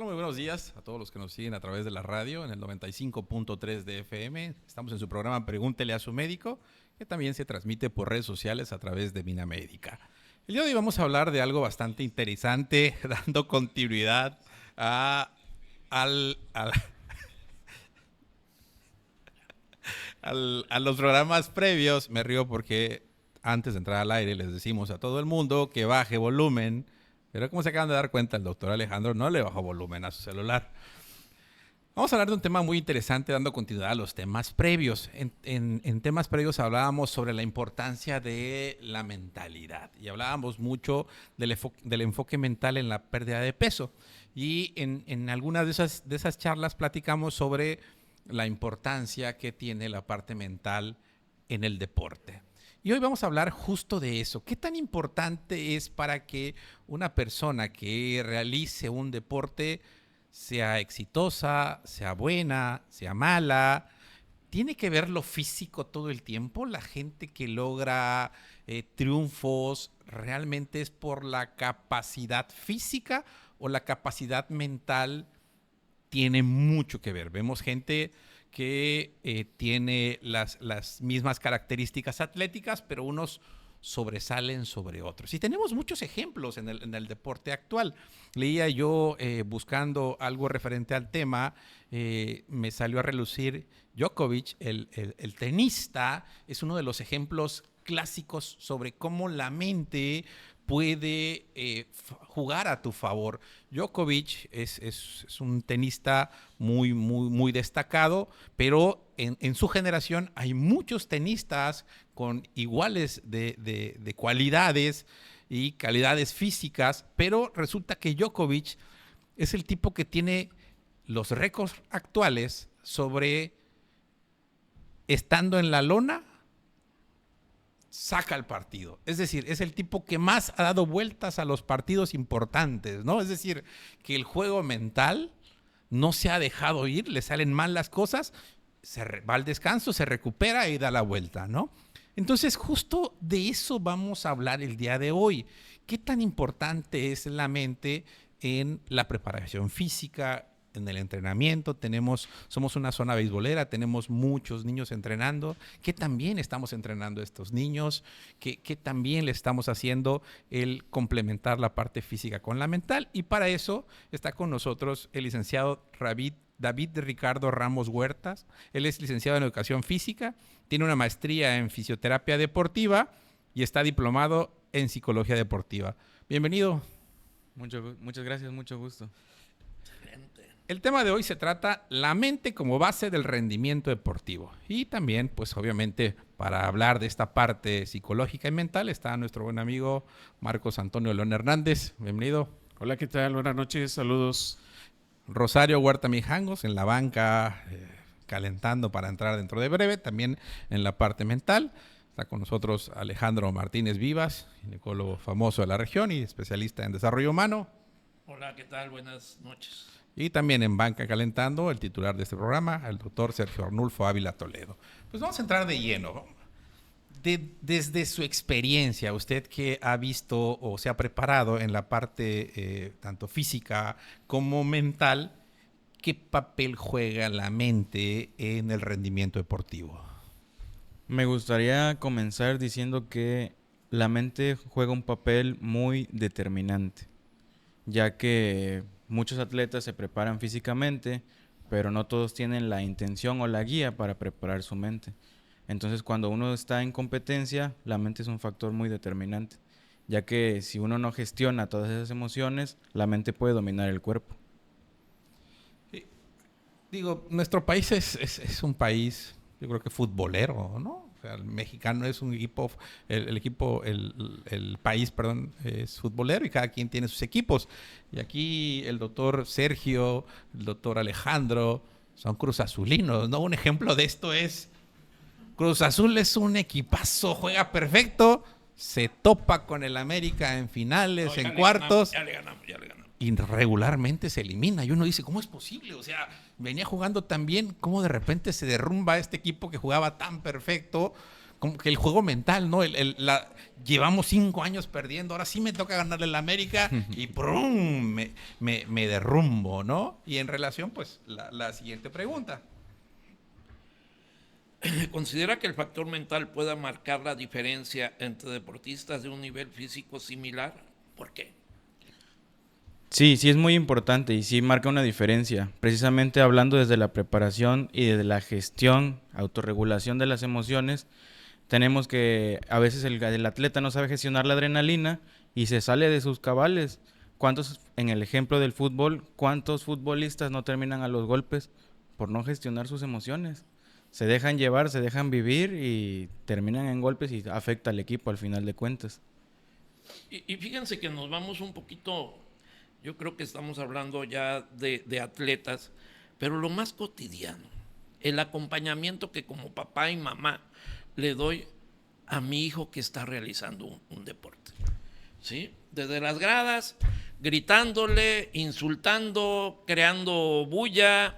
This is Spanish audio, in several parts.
Hola, muy buenos días a todos los que nos siguen a través de la radio en el 95.3 de FM. Estamos en su programa Pregúntele a su médico, que también se transmite por redes sociales a través de Mina Médica. El día de hoy vamos a hablar de algo bastante interesante, dando continuidad a, al, al, a los programas previos. Me río porque antes de entrar al aire les decimos a todo el mundo que baje volumen, pero como se acaban de dar cuenta, el doctor Alejandro no le bajó volumen a su celular. Vamos a hablar de un tema muy interesante, dando continuidad a los temas previos. En temas previos hablábamos sobre la importancia de la mentalidad y hablábamos mucho del enfoque mental en la pérdida de peso. Y en algunas de esas charlas platicamos sobre la importancia que tiene la parte mental en el deporte. Y hoy vamos a hablar justo de eso. ¿Qué tan importante es para que una persona que realice un deporte sea exitosa, sea buena, sea mala? ¿Tiene que ver lo físico todo el tiempo? ¿La gente que logra triunfos realmente es por la capacidad física o la capacidad mental? Tiene mucho que ver. Vemos gente que tiene las mismas características atléticas, pero unos sobresalen sobre otros. Y tenemos muchos ejemplos en el deporte actual. Leía yo buscando algo referente al tema, me salió a relucir Djokovic, el tenista, es uno de los ejemplos clásicos sobre cómo la mente puede jugar a tu favor. Djokovic es un tenista muy destacado, pero en su generación hay muchos tenistas con iguales de cualidades y calidades físicas, pero resulta que Djokovic es el tipo que tiene los récords actuales sobre estando en la lona, saca el partido. Es decir, es el tipo que más ha dado vueltas a los partidos importantes, ¿no? Es decir, que el juego mental no se ha dejado ir, le salen mal las cosas, va al descanso, se recupera y da la vuelta, ¿no? Entonces, justo de eso vamos a hablar el día de hoy. ¿Qué tan importante es la mente en la preparación física, en el entrenamiento? Somos una zona beisbolera, tenemos muchos niños entrenando, que también estamos entrenando a estos niños, que también le estamos haciendo el complementar la parte física con la mental. Y para eso está con nosotros el licenciado David Ricardo Ramos Huertas. Él es licenciado en Educación Física, tiene una maestría en Fisioterapia Deportiva y está diplomado en Psicología Deportiva. Bienvenido. Muchas gracias, mucho gusto. El tema de hoy se trata la mente como base del rendimiento deportivo. Y también, pues obviamente, para hablar de esta parte psicológica y mental está nuestro buen amigo Marcos Antonio León Hernández. Bienvenido. Hola, ¿qué tal? Buenas noches, saludos. Rosario Huerta Mijangos en la banca, calentando para entrar dentro de breve, también en la parte mental. Está con nosotros Alejandro Martínez Vivas, ginecólogo famoso de la región y especialista en desarrollo humano. Hola, ¿qué tal? Buenas noches. Y también en banca calentando, el titular de este programa, el doctor Sergio Arnulfo Ávila Toledo. Pues vamos a entrar de lleno. Desde su experiencia, usted que ha visto o se ha preparado en la parte tanto física como mental, ¿qué papel juega la mente en el rendimiento deportivo? Me gustaría comenzar diciendo que la mente juega un papel muy determinante, ya que muchos atletas se preparan físicamente, pero no todos tienen la intención o la guía para preparar su mente. Entonces, cuando uno está en competencia, la mente es un factor muy determinante, ya que si uno no gestiona todas esas emociones, la mente puede dominar el cuerpo. Digo, nuestro país es un país, yo creo que futbolero, ¿no? O sea, el mexicano es un equipo, el país, perdón, es futbolero y cada quien tiene sus equipos. Y aquí el doctor Sergio, el doctor Alejandro son cruzazulinos, ¿no? Un ejemplo de esto es Cruz Azul es un equipazo, juega perfecto, se topa con el América en finales, en cuartos. Ya le ganamos. Y regularmente se elimina. Y uno dice, ¿cómo es posible? O sea, venía jugando tan bien, ¿cómo de repente se derrumba este equipo que jugaba tan perfecto como que el juego mental, ¿no? Llevamos 5 años perdiendo, ahora sí me toca ganarle al América y ¡prum! Me derrumbo, ¿no? Y en relación, pues, la siguiente pregunta. ¿Considera que el factor mental pueda marcar la diferencia entre deportistas de un nivel físico similar? ¿Por qué? Sí, sí es muy importante y sí marca una diferencia. Precisamente hablando desde la preparación y desde la gestión, autorregulación de las emociones, tenemos que a veces el atleta no sabe gestionar la adrenalina y se sale de sus cabales. ¿Cuántos, en el ejemplo del fútbol, cuántos futbolistas no terminan a los golpes por no gestionar sus emociones? Se dejan llevar, se dejan vivir y terminan en golpes y afecta al equipo al final de cuentas. Y fíjense que nos vamos un poquito, yo creo que estamos hablando ya de atletas, pero lo más cotidiano, el acompañamiento que como papá y mamá le doy a mi hijo que está realizando un deporte, ¿sí? Desde las gradas, gritándole, insultando, creando bulla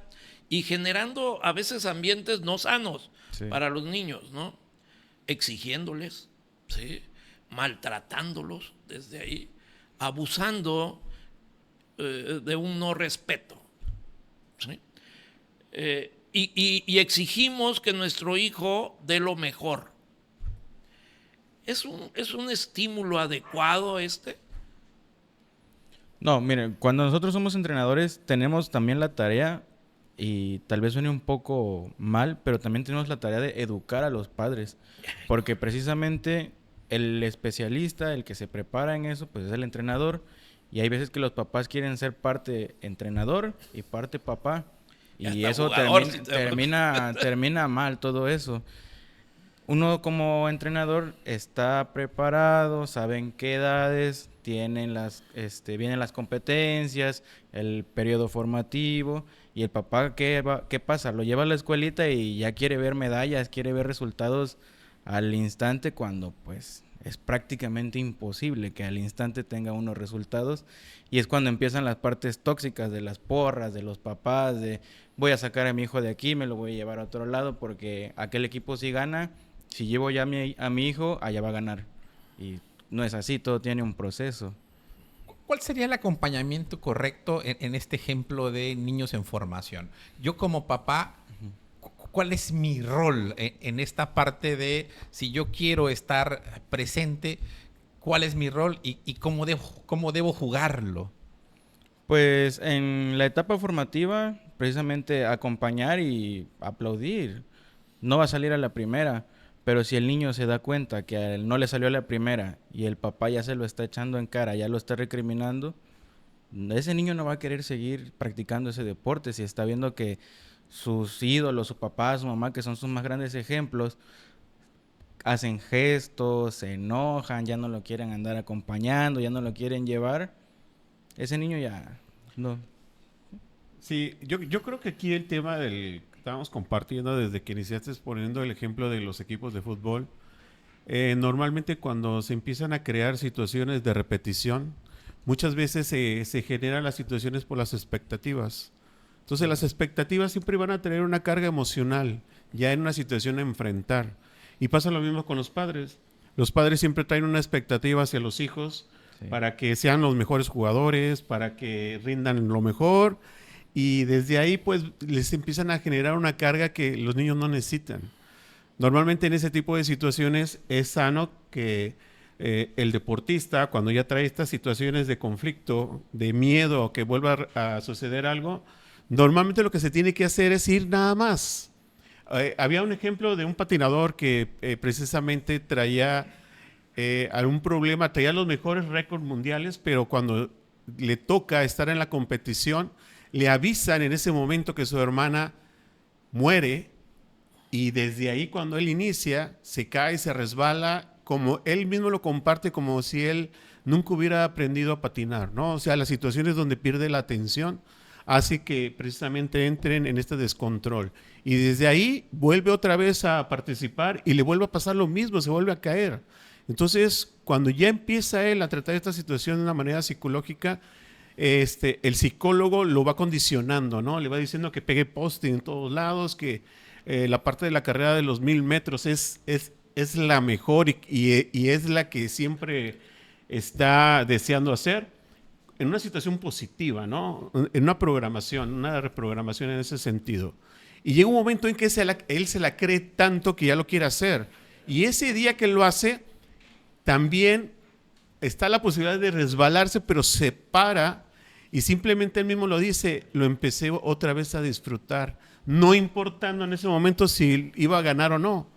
y generando a veces ambientes no sanos para los niños, ¿no? Exigiéndoles, ¿sí? Maltratándolos desde ahí, abusando de un no respeto, ¿sí? Y exigimos que nuestro hijo dé lo mejor. ¿Es un estímulo adecuado este? No, miren, cuando nosotros somos entrenadores tenemos también la tarea, y tal vez suene un poco mal, pero también tenemos la tarea de educar a los padres, porque precisamente el especialista, el que se prepara en eso, pues es el entrenador, y hay veces que los papás quieren ser parte entrenador y parte papá, y eso termina mal todo eso. Uno como entrenador está preparado, sabe en qué edades vienen las competencias, el periodo formativo, y el papá, ¿qué pasa? Lo lleva a la escuelita y ya quiere ver medallas, quiere ver resultados al instante, cuando pues es prácticamente imposible que al instante tenga unos resultados, y es cuando empiezan las partes tóxicas de las porras, de los papás, de voy a sacar a mi hijo de aquí, me lo voy a llevar a otro lado porque aquel equipo sí gana. Si llevo ya a mi hijo, allá va a ganar. Y no es así, todo tiene un proceso. ¿Cuál sería el acompañamiento correcto en este ejemplo de niños en formación? Yo como papá, ¿cuál es mi rol en esta parte de si yo quiero estar presente? ¿Cuál es mi rol y cómo debo jugarlo? Pues en la etapa formativa, precisamente acompañar y aplaudir. No va a salir a la primera. Pero si el niño se da cuenta que a él no le salió a la primera y el papá ya se lo está echando en cara, ya lo está recriminando, ese niño no va a querer seguir practicando ese deporte si está viendo que sus ídolos, su papá, su mamá, que son sus más grandes ejemplos, hacen gestos, se enojan, ya no lo quieren andar acompañando, ya no lo quieren llevar. Ese niño ya no. Sí, yo creo que aquí el tema del estábamos compartiendo desde que iniciaste poniendo el ejemplo de los equipos de fútbol. Normalmente cuando se empiezan a crear situaciones de repetición, muchas veces se generan las situaciones por las expectativas. Entonces las expectativas siempre van a tener una carga emocional ya en una situación a enfrentar. Y pasa lo mismo con los padres. Los padres siempre traen una expectativa hacia los hijos para que sean los mejores jugadores, para que rindan lo mejor. Y desde ahí pues les empiezan a generar una carga que los niños no necesitan. Normalmente en ese tipo de situaciones es sano que el deportista, cuando ya trae estas situaciones de conflicto, de miedo que vuelva a suceder algo, normalmente lo que se tiene que hacer es ir nada más. Había un ejemplo de un patinador que precisamente traía algún problema, traía los mejores récords mundiales, pero cuando le toca estar en la competición, le avisan en ese momento que su hermana muere, y desde ahí cuando él inicia se cae, se resbala, como él mismo lo comparte, como si él nunca hubiera aprendido a patinar, ¿no? O sea, las situaciones donde pierde la atención hace que precisamente entren en este descontrol, y desde ahí vuelve otra vez a participar y le vuelve a pasar lo mismo, se vuelve a caer. Entonces, cuando ya empieza él a tratar esta situación de una manera psicológica, el psicólogo lo va condicionando, ¿no? Le va diciendo que pegue poste en todos lados, que la parte de la carrera de los 1000 metros es es la mejor y es la que siempre está deseando hacer en una situación positiva, ¿no? En una programación, una reprogramación en ese sentido. Y llega un momento en que él se la cree tanto que ya lo quiere hacer. Y ese día que lo hace, también está la posibilidad de resbalarse, pero se para y simplemente él mismo lo dice, lo empecé otra vez a disfrutar, no importando en ese momento si iba a ganar o no.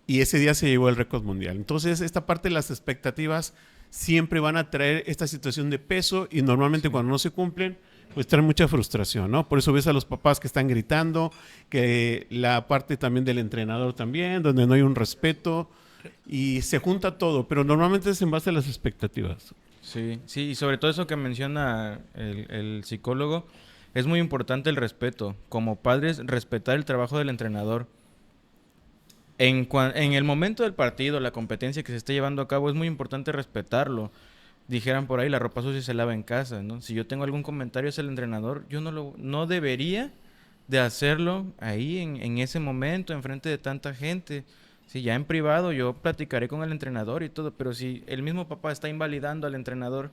Y ese día se llevó el récord mundial. Entonces, esta parte de las expectativas siempre van a traer esta situación de peso y normalmente cuando no se cumplen, pues trae mucha frustración, ¿no? Por eso ves a los papás que están gritando, que la parte también del entrenador también, donde no hay un respeto y se junta todo, pero normalmente es en base a las expectativas. Sí, sí, y sobre todo eso que menciona el psicólogo, es muy importante el respeto. Como padres, respetar el trabajo del entrenador. En el momento del partido, la competencia que se esté llevando a cabo, es muy importante respetarlo. Dijeran por ahí, la ropa sucia se lava en casa, ¿no? Si yo tengo algún comentario hacia el entrenador, yo no debería de hacerlo ahí en ese momento, enfrente de tanta gente. Si ya en privado yo platicaré con el entrenador y todo, pero si el mismo papá está invalidando al entrenador,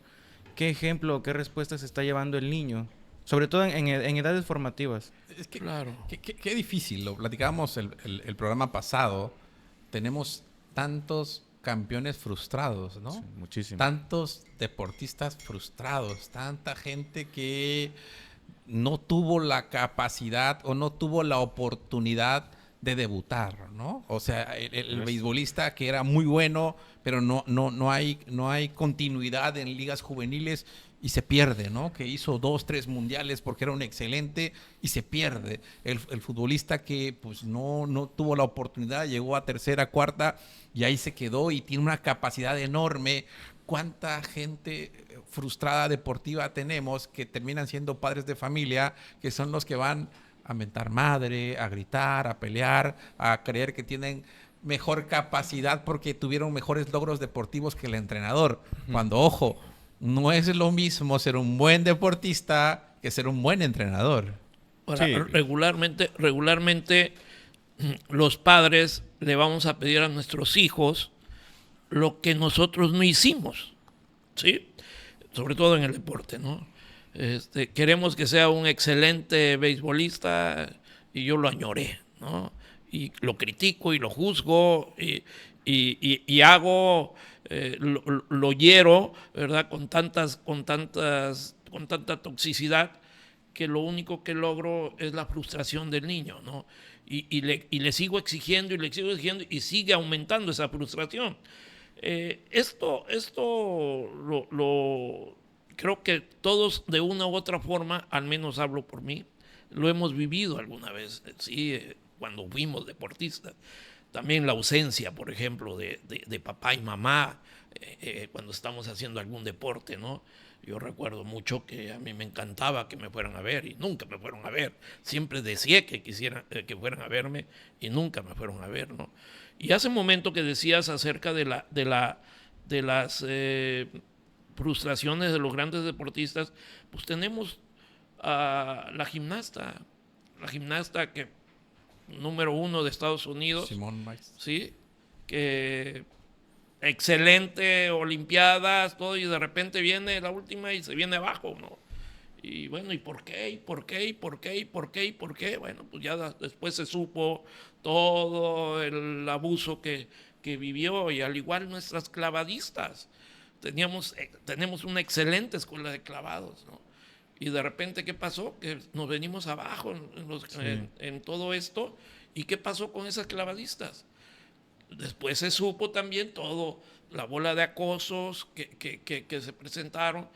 ¿qué ejemplo o qué respuesta se está llevando el niño? Sobre todo en edades formativas. Es que, Claro. qué difícil, lo platicábamos el programa pasado. Tenemos tantos campeones frustrados, ¿no? Sí, muchísimo. Tantos deportistas frustrados, tanta gente que no tuvo la capacidad o no tuvo la oportunidad de debutar, ¿no? O sea, el beisbolista que era muy bueno, pero no hay continuidad en ligas juveniles y se pierde, ¿no? Que hizo 2, 3 mundiales porque era un excelente y se pierde. El futbolista que pues no tuvo la oportunidad, llegó a tercera, cuarta y ahí se quedó y tiene una capacidad enorme. ¿Cuánta gente frustrada deportiva tenemos que terminan siendo padres de familia, que son los que van a mentar madre, a gritar, a pelear, a creer que tienen mejor capacidad porque tuvieron mejores logros deportivos que el entrenador? Cuando, ojo, no es lo mismo ser un buen deportista que ser un buen entrenador. Ahora, Sí. regularmente los padres le vamos a pedir a nuestros hijos lo que nosotros no hicimos, ¿sí? Sobre todo en el deporte, ¿no? Queremos que sea un excelente beisbolista y yo lo añoré, ¿no? Y lo critico y lo juzgo y hago, lo hiero, ¿verdad? Con tanta toxicidad que lo único que logro es la frustración del niño, ¿no? Y le sigo exigiendo y sigue aumentando esa frustración. Esto creo que todos de una u otra forma, al menos hablo por mí, lo hemos vivido alguna vez, sí, cuando fuimos deportistas. También la ausencia, por ejemplo, de papá y mamá cuando estamos haciendo algún deporte, ¿no? Yo recuerdo mucho que a mí me encantaba que me fueran a ver y nunca me fueron a ver. Siempre deseé que quisieran que fueran a verme y nunca me fueron a ver, ¿no? Y hace un momento que decías acerca de las frustraciones de los grandes deportistas, pues tenemos a la gimnasta que número 1 de Estados Unidos, Simone Biles. ¿sí? Que excelente, olimpiadas, todo, y de repente viene la última y se viene abajo, ¿no? Y bueno, ¿y por qué? ¿Y por qué? ¿Y por qué? ¿Y por qué? ¿Y por qué? Bueno, pues ya después se supo todo el abuso que vivió, y al igual nuestras clavadistas. Tenemos una excelente escuela de clavados, ¿no? Y de repente, ¿qué pasó? Que nos venimos abajo en todo esto. ¿Y qué pasó con esas clavadistas? Después se supo también todo, la bola de acosos que se presentaron.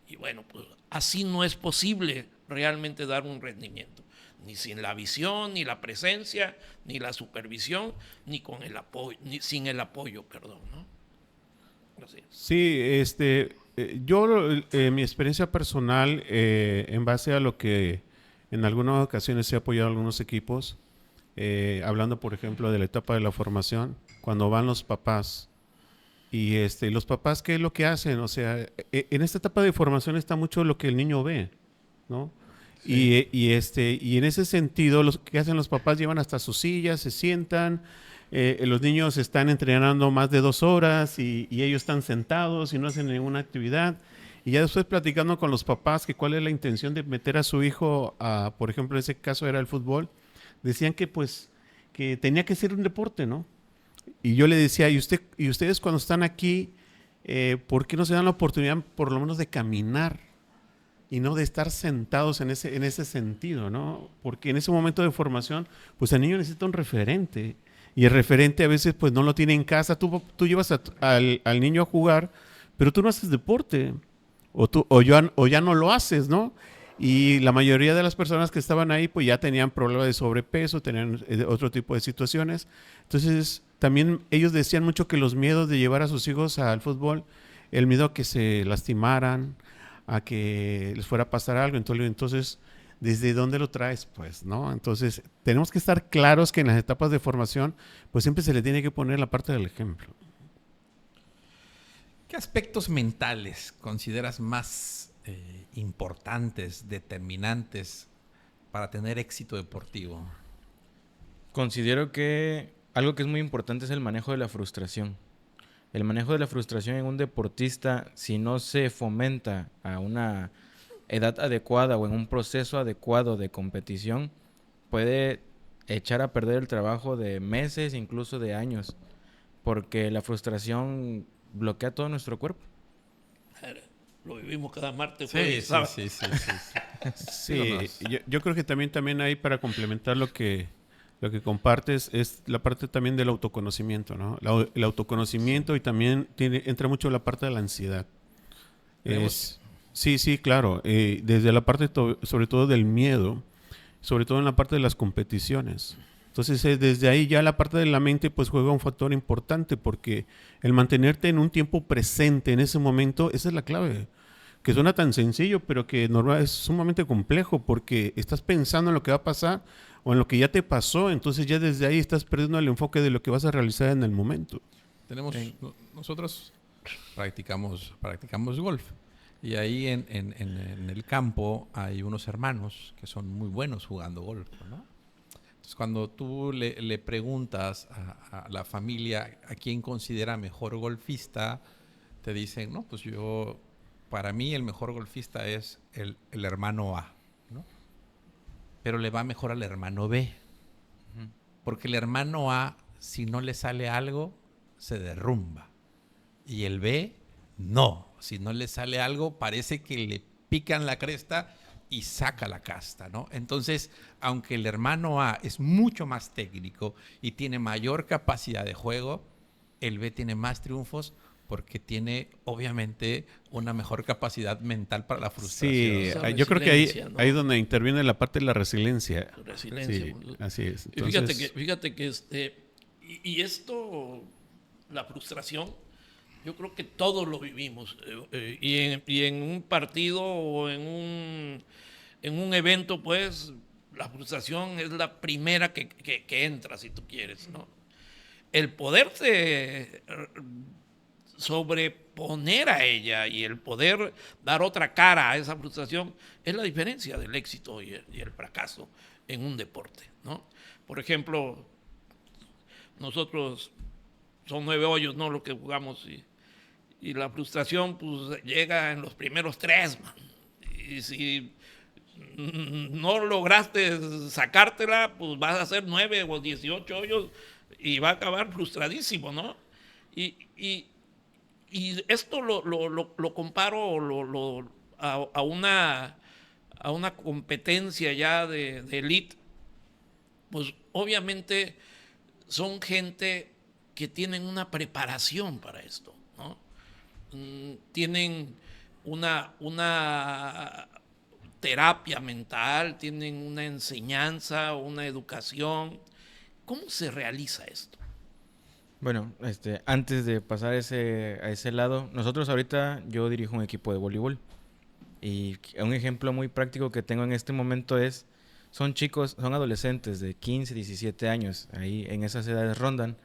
Y bueno, pues así no es posible realmente dar un rendimiento. Ni sin la visión, ni la presencia, ni la supervisión, ni con el apoyo, ni sin el apoyo, perdón, ¿no? Así. Sí, yo mi experiencia personal, en base a lo que en algunas ocasiones he apoyado a algunos equipos, hablando por ejemplo de la etapa de la formación, cuando van los papás y los papás, ¿qué es lo que hacen? O sea, en esta etapa de formación está mucho lo que el niño ve, ¿no? Sí. Y en ese sentido, lo que hacen los papás, llevan hasta sus sillas, se sientan, los niños están entrenando más de 2 horas y ellos están sentados y no hacen ninguna actividad. Y ya después platicando con los papás que cuál es la intención de meter a su hijo a, por ejemplo, en ese caso era el fútbol, decían que pues que tenía que ser un deporte, ¿no? Y yo le decía, y ustedes cuando están aquí, ¿por qué no se dan la oportunidad por lo menos de caminar y no de estar sentados en ese sentido, ¿no? Porque en ese momento de formación, pues el niño necesita un referente. Y el referente a veces pues no lo tiene en casa. Tú llevas al niño a jugar, pero tú no haces deporte. O ya no lo haces, ¿no? Y la mayoría de las personas que estaban ahí pues ya tenían problemas de sobrepeso, tenían otro tipo de situaciones. Entonces también ellos decían mucho que los miedos de llevar a sus hijos al fútbol, el miedo a que se lastimaran, a que les fuera a pasar algo. Entonces, ¿desde dónde lo traes? Pues, ¿no? Entonces tenemos que estar claros que en las etapas de formación pues siempre se le tiene que poner la parte del ejemplo. ¿Qué aspectos mentales consideras más importantes, determinantes para tener éxito deportivo? Considero que algo que es muy importante es el manejo de la frustración. El manejo de la frustración en un deportista, si no se fomenta a una edad adecuada o en un proceso adecuado de competición, puede echar a perder el trabajo de meses, incluso de años, porque la frustración bloquea todo nuestro cuerpo. Lo vivimos cada martes, Sí, jueves, sí, sábado. sí, sí, sí. Sí, yo creo que también hay para complementar lo que compartes es la parte también del autoconocimiento, ¿no? El autoconocimiento y también entra mucho la parte de la ansiedad. Sí, claro. Desde la parte sobre todo del miedo, sobre todo en la parte de las competiciones. Entonces, desde ahí ya la parte de la mente pues juega un factor importante porque el mantenerte en un tiempo presente en ese momento, esa es la clave. Que suena tan sencillo, pero que normal es sumamente complejo porque estás pensando en lo que va a pasar o en lo que ya te pasó, entonces ya desde ahí estás perdiendo el enfoque de lo que vas a realizar en el momento. Nosotros practicamos golf y ahí en el campo hay unos hermanos que son muy buenos jugando golf, ¿no? Entonces cuando tú le preguntas a la familia a quién considera mejor golfista, te dicen, no, pues para mí el mejor golfista es el hermano A, ¿no? Pero le va mejor al hermano B. Porque el hermano A, si no le sale algo, se derrumba. Y el B, no. Si no le sale algo, parece que le pican la cresta y saca la casta, ¿no? Entonces, aunque el hermano A es mucho más técnico y tiene mayor capacidad de juego, el B tiene más triunfos porque tiene, obviamente, una mejor capacidad mental para la frustración. Sí, yo creo que ahí es donde interviene la parte de la resiliencia. Sí, así es. Entonces, fíjate que y esto, la frustración, yo creo que todos lo vivimos. Y en un partido o en un evento, pues, la frustración es la primera que entra, si tú quieres, ¿no? El poderse sobreponer a ella y el poder dar otra cara a esa frustración es la diferencia del éxito y el fracaso en un deporte, ¿no? Por ejemplo, nosotros son 9 hoyos, ¿no? Lo que jugamos y la frustración pues llega en los primeros 3, man. Y si no lograste sacártela, pues vas a hacer 9 o 18 hoyos y va a acabar frustradísimo, ¿no? Y esto lo comparo a una competencia ya de elite. Pues obviamente son gente que tienen una preparación para esto, ¿no? Tienen una terapia mental, tienen una enseñanza, una educación. ¿Cómo se realiza esto? Bueno, antes de pasar a ese lado, nosotros ahorita yo dirijo un equipo de voleibol y un ejemplo muy práctico que tengo en este momento son adolescentes de 15, 17 años, ahí en esas edades rondan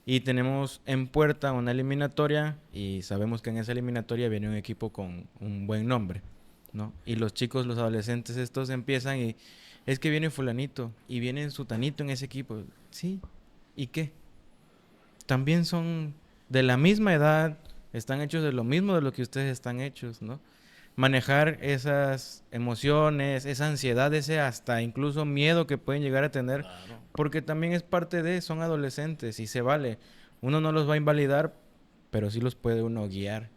y tenemos en puerta una eliminatoria y sabemos que en esa eliminatoria viene un equipo con un buen nombre, ¿no? Y los chicos, los adolescentes estos empiezan y es que viene fulanito y viene sutanito en ese equipo, sí, ¿y qué? también son de la misma edad, están hechos de lo mismo de lo que ustedes están hechos, ¿no? Manejar esas emociones, esa ansiedad, ese hasta incluso miedo que pueden llegar a tener, Claro. porque también es parte de, son adolescentes y se vale. Uno no los va a invalidar, pero sí los puede uno guiar.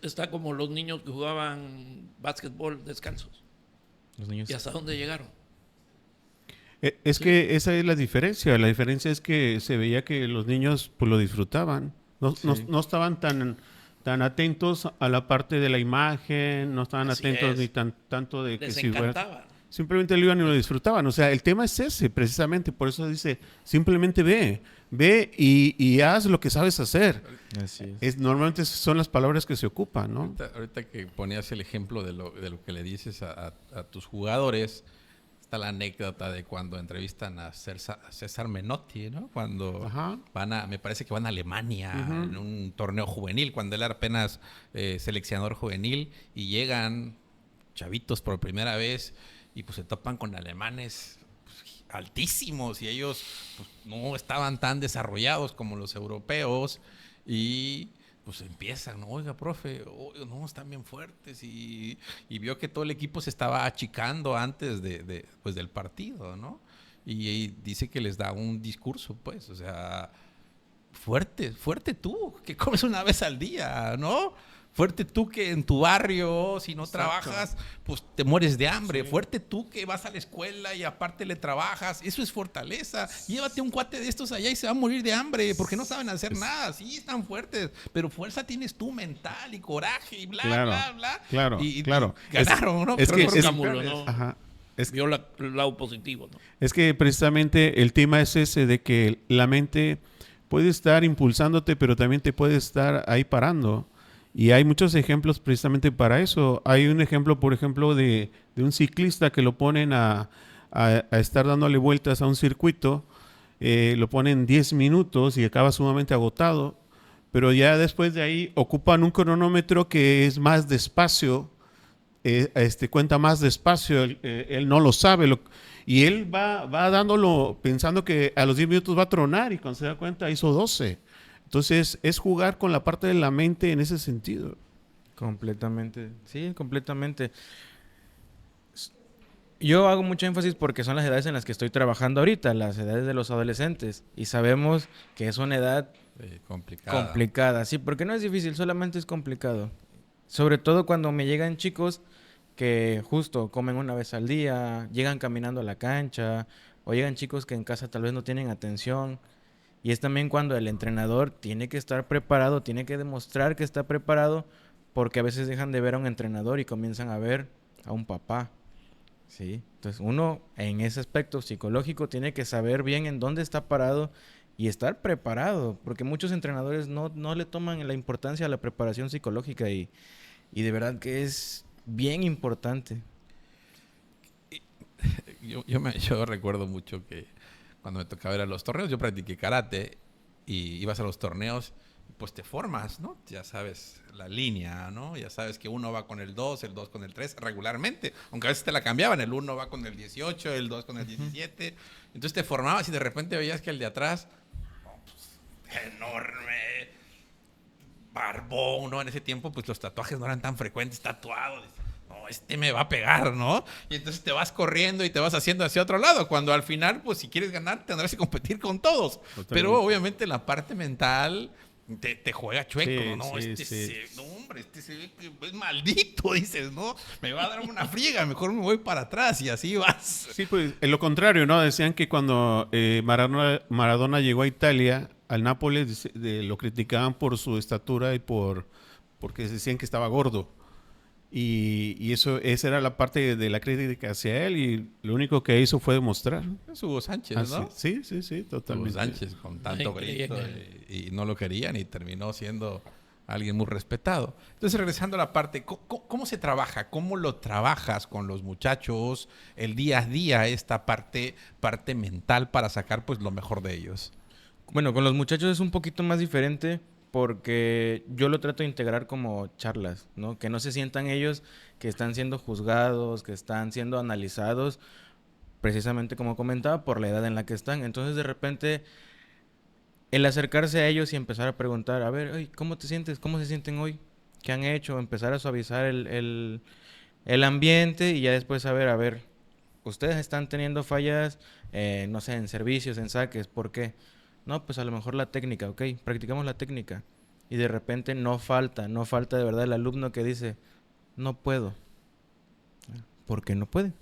Está como los niños que jugaban básquetbol descalzos. Los niños. ¿Y hasta dónde llegaron? Es que esa es la diferencia. La diferencia es que se veía que los niños pues lo disfrutaban. No estaban tan atentos a la parte de la imagen, no estaban Así atentos es. ni tanto de que Les si fuera... encantaba. Simplemente lo iban y lo disfrutaban. O sea, el tema es ese, precisamente. Por eso dice, simplemente ve y haz lo que sabes hacer. Así es. Normalmente son las palabras que se ocupan, ¿no? Ahorita que ponías el ejemplo de lo que le dices a tus jugadores, está la anécdota de cuando entrevistan a César Menotti, ¿no? Cuando Ajá. me parece que van a Alemania Ujú. en un torneo juvenil, cuando él era apenas seleccionador juvenil, y llegan chavitos por primera vez y pues se topan con alemanes pues, altísimos, y ellos pues, no estaban tan desarrollados como los europeos, y pues empiezan, ¿no? Oiga, profe, no, están bien fuertes, y vio que todo el equipo se estaba achicando antes pues, del partido, ¿no? Y dice que les da un discurso, pues, o sea, fuerte tú, que comes una vez al día, ¿no? Fuerte tú que en tu barrio, si no trabajas, pues te mueres de hambre. Sí. Fuerte tú que vas a la escuela y aparte le trabajas. Eso es fortaleza. Llévate un cuate de estos allá y se va a morir de hambre porque no saben hacer nada. Sí, están fuertes, pero fuerza tienes tú mental y coraje y bla, bla, bla. Claro, y claro. Ganaron, ¿no? Es que ¿no? Ajá. Vio el lado positivo, ¿no? Es que precisamente el tema es ese de que la mente puede estar impulsándote, pero también te puede estar ahí parando. Y hay muchos ejemplos precisamente para eso. Hay un ejemplo, por ejemplo, de un ciclista que lo ponen a estar dándole vueltas a un circuito. Lo ponen 10 minutos y acaba sumamente agotado. Pero ya después de ahí ocupan un cronómetro que es más despacio. Cuenta más despacio. Él no lo sabe. Y él va dándolo pensando que a los 10 minutos va a tronar y cuando se da cuenta hizo 12. Entonces, es jugar con la parte de la mente en ese sentido. Completamente. Sí, completamente. Yo hago mucho énfasis porque son las edades en las que estoy trabajando ahorita, las edades de los adolescentes. Y sabemos que es una edad complicada. Sí, porque no es difícil, solamente es complicado. Sobre todo cuando me llegan chicos que justo comen una vez al día, llegan caminando a la cancha, o llegan chicos que en casa tal vez no tienen atención. Y es también cuando el entrenador tiene que estar preparado, tiene que demostrar que está preparado, porque a veces dejan de ver a un entrenador y comienzan a ver a un papá. ¿Sí? Entonces uno en ese aspecto psicológico tiene que saber bien en dónde está parado y estar preparado, porque muchos entrenadores no le toman la importancia a la preparación psicológica y de verdad que es bien importante. Yo recuerdo mucho que cuando me tocaba ir a los torneos, yo practiqué karate y ibas a los torneos, pues te formas, ¿no? Ya sabes la línea, ¿no? Ya sabes que uno va con el 2 con el 3 regularmente, aunque a veces te la cambiaban, el 1 va con el 18, el 2 con el 17, entonces te formabas y de repente veías que el de atrás, pues, enorme, barbón, ¿no? En ese tiempo, pues los tatuajes no eran tan frecuentes, tatuados. No, me va a pegar, ¿no? Y entonces te vas corriendo y te vas haciendo hacia otro lado, cuando al final, pues si quieres ganar, tendrás que competir con todos. Totalmente. Pero obviamente la parte mental te juega chueco, sí, ¿no? Sí, no, hombre, se ve que es maldito, dices, ¿no? Me va a dar una friega, mejor me voy para atrás y así vas. Sí, pues en lo contrario, ¿no? Decían que cuando Maradona llegó a Italia, al Nápoles, lo criticaban por su estatura y porque decían que estaba gordo. Y esa era la parte de la crítica hacia él y lo único que hizo fue demostrar. Es Hugo Sánchez, ¿no? Sí, totalmente. Hugo Sánchez con tanto grito y no lo querían y terminó siendo alguien muy respetado. Entonces, regresando a la parte, ¿cómo se trabaja? ¿Cómo lo trabajas con los muchachos el día a día, esta parte mental para sacar pues lo mejor de ellos? Bueno, con los muchachos es un poquito más diferente porque yo lo trato de integrar como charlas, ¿no? Que no se sientan ellos que están siendo juzgados, que están siendo analizados, precisamente como comentaba, por la edad en la que están. Entonces, de repente, el acercarse a ellos y empezar a preguntar, a ver, "Ay, ¿cómo te sientes? ¿Cómo se sienten hoy? ¿Qué han hecho?" Empezar a suavizar el ambiente y ya después saber, a ver, ustedes están teniendo fallas, no sé, en servicios, en saques, ¿por qué? No, pues a lo mejor la técnica, ok, practicamos la técnica. Y de repente no falta de verdad el alumno que dice, no puedo. ¿Por qué no puede?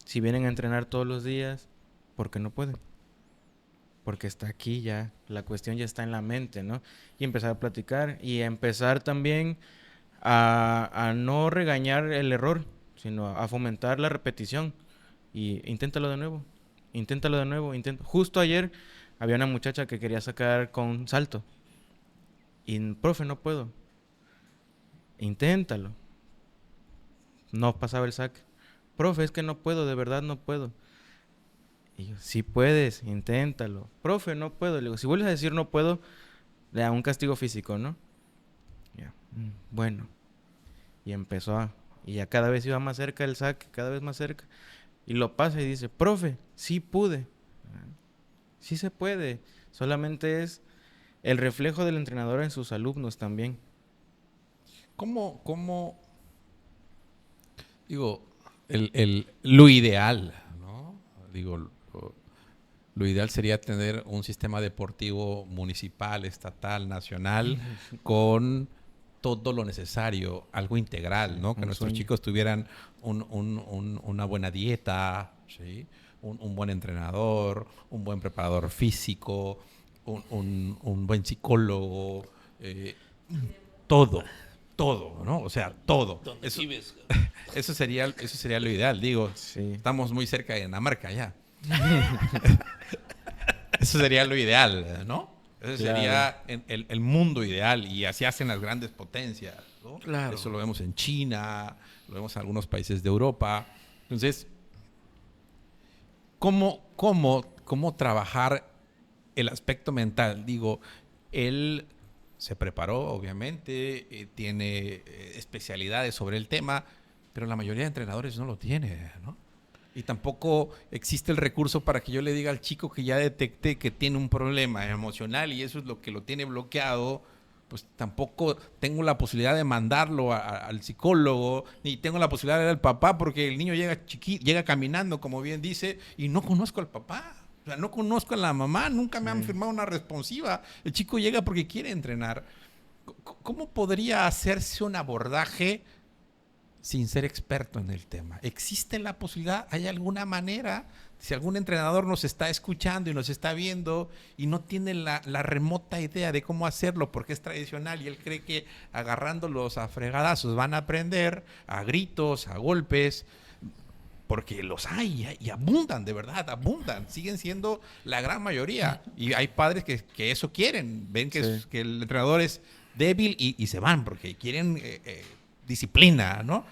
Si vienen a entrenar todos los días, ¿por qué no pueden? Porque está aquí ya, la cuestión ya está en la mente, ¿no? Y empezar a platicar y empezar también a no regañar el error, sino a fomentar la repetición. Y inténtalo de nuevo, inténtalo de nuevo, Justo ayer había una muchacha que quería sacar con salto. Y, profe, no puedo. Inténtalo. No pasaba el saque. Profe, es que no puedo, de verdad no puedo. Y yo, sí puedes, inténtalo. Profe, no puedo. Le digo, si vuelves a decir no puedo, le da un castigo físico, ¿no? Ya, bueno. Y empezó y ya cada vez iba más cerca el saque, cada vez más cerca. Y lo pasa y dice, profe, sí pude. Sí se puede. Solamente es el reflejo del entrenador en sus alumnos también. ¿Cómo digo, lo ideal, ¿no? Digo, lo ideal sería tener un sistema deportivo municipal, estatal, nacional, con todo lo necesario, algo integral, ¿no? Que nuestros chicos tuvieran una buena dieta, ¿sí? Un buen entrenador, un buen preparador físico, un buen psicólogo, todo, ¿no? O sea, todo. Donde vives. Eso sería lo ideal, digo. Sí. Estamos muy cerca de Dinamarca ya. Eso sería lo ideal, ¿no? Ese sería el mundo ideal y así hacen las grandes potencias, ¿no? Claro. Eso lo vemos en China, lo vemos en algunos países de Europa. Entonces, ¿cómo trabajar el aspecto mental? Digo, él se preparó, obviamente, tiene especialidades sobre el tema, pero la mayoría de entrenadores no lo tiene, ¿no? Y tampoco existe el recurso para que yo le diga al chico que ya detecté que tiene un problema emocional y eso es lo que lo tiene bloqueado, pues tampoco tengo la posibilidad de mandarlo al psicólogo, ni tengo la posibilidad de ir al papá porque el niño llega caminando, como bien dice, y no conozco al papá. O sea, no conozco a la mamá, nunca me han firmado una responsiva. El chico llega porque quiere entrenar. ¿Cómo podría hacerse un abordaje sin ser experto en el tema? ¿Existe la posibilidad? ¿Hay alguna manera? Si algún entrenador nos está escuchando y nos está viendo y no tiene la remota idea de cómo hacerlo porque es tradicional y él cree que agarrándolos a fregadazos van a aprender, a gritos, a golpes, porque los hay y abundan, de verdad, abundan. Siguen siendo la gran mayoría. Y hay padres que eso quieren. Ven que el entrenador es débil y se van porque quieren disciplina, ¿no?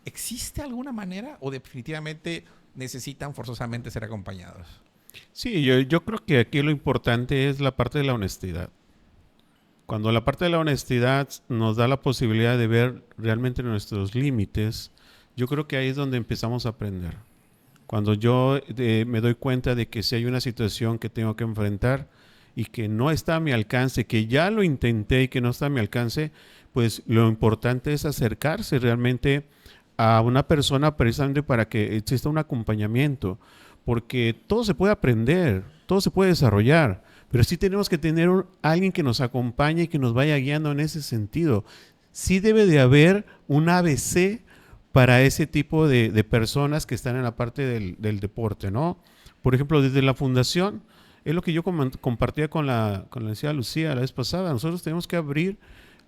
¿Existe alguna manera o definitivamente necesitan forzosamente ser acompañados? Sí, yo creo que aquí lo importante es la parte de la honestidad. Cuando la parte de la honestidad nos da la posibilidad de ver realmente nuestros límites, yo creo que ahí es donde empezamos a aprender. Cuando yo me doy cuenta de que si hay una situación que tengo que enfrentar y que no está a mi alcance, que ya lo intenté y que no está a mi alcance, pues lo importante es acercarse realmente a una persona precisamente para que exista un acompañamiento, porque todo se puede aprender, todo se puede desarrollar, pero sí tenemos que tener alguien que nos acompañe y que nos vaya guiando en ese sentido. Sí debe de haber un ABC para ese tipo de personas que están en la parte del deporte, ¿no? Por ejemplo, desde la fundación, es lo que yo compartía con la licenciada Lucía la vez pasada, nosotros tenemos que abrir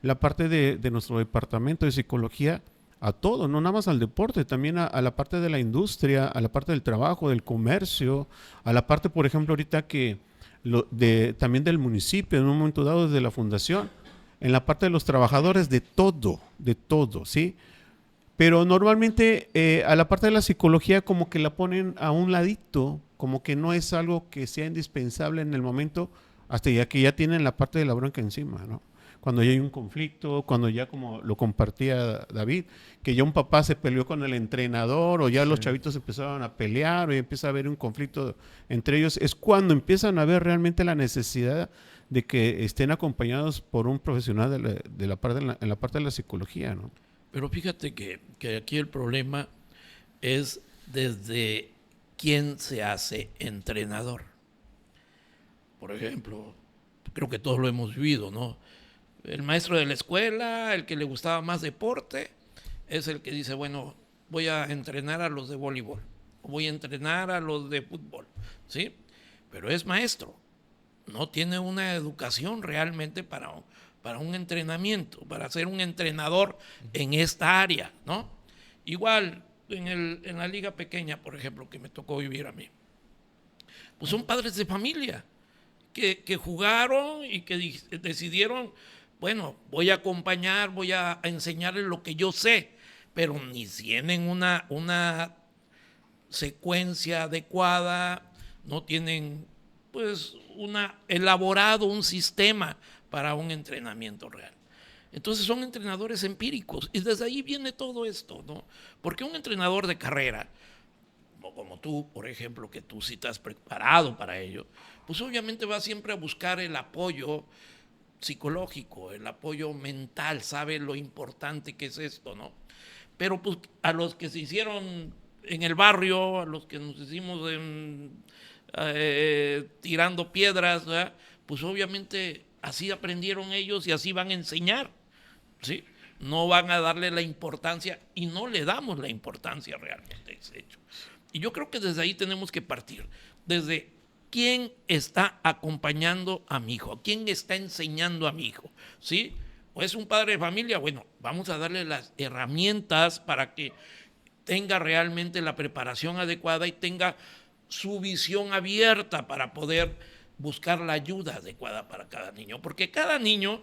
la parte de nuestro departamento de psicología a todo, no nada más al deporte, también a la parte de la industria, a la parte del trabajo, del comercio, a la parte, por ejemplo, ahorita también del municipio, en un momento dado desde la fundación, en la parte de los trabajadores, de todo, ¿sí? Pero normalmente a la parte de la psicología como que la ponen a un ladito, como que no es algo que sea indispensable en el momento, hasta ya que ya tienen la parte de la bronca encima, ¿no? cuando ya hay un conflicto, cuando ya, como lo compartía David, que ya un papá se peleó con el entrenador o ya los chavitos empezaron a pelear o ya empieza a haber un conflicto entre ellos, es cuando empiezan a ver realmente la necesidad de que estén acompañados por un profesional en la parte de la psicología, ¿no? Pero fíjate que aquí el problema es desde quién se hace entrenador. Por ejemplo, creo que todos lo hemos vivido, ¿no? El maestro de la escuela, el que le gustaba más deporte, es el que dice, bueno, voy a entrenar a los de voleibol, voy a entrenar a los de fútbol, ¿sí? Pero es maestro, no tiene una educación realmente para un entrenamiento, para ser un entrenador en esta área, ¿no? Igual en la liga pequeña, por ejemplo, que me tocó vivir a mí, pues son padres de familia que jugaron y que decidieron, bueno, voy a acompañar, voy a enseñarles lo que yo sé, pero ni tienen una secuencia adecuada, no tienen pues elaborado un sistema para un entrenamiento real. Entonces son entrenadores empíricos y desde ahí viene todo esto, ¿no? Porque un entrenador de carrera, como tú, por ejemplo, que tú sí estás preparado para ello, pues obviamente va siempre a buscar el apoyo psicológico, el apoyo mental, sabe lo importante que es esto, ¿no? Pero pues a los que se hicieron en el barrio, a los que nos hicimos tirando piedras, ¿verdad? Pues obviamente así aprendieron ellos y así van a enseñar, ¿sí? No van a darle la importancia y no le damos la importancia realmente a ese hecho. Y yo creo que desde ahí tenemos que partir, desde quién está acompañando a mi hijo, quién está enseñando a mi hijo, ¿sí? O es un padre de familia, bueno, vamos a darle las herramientas para que tenga realmente la preparación adecuada y tenga su visión abierta para poder buscar la ayuda adecuada para cada niño, porque cada niño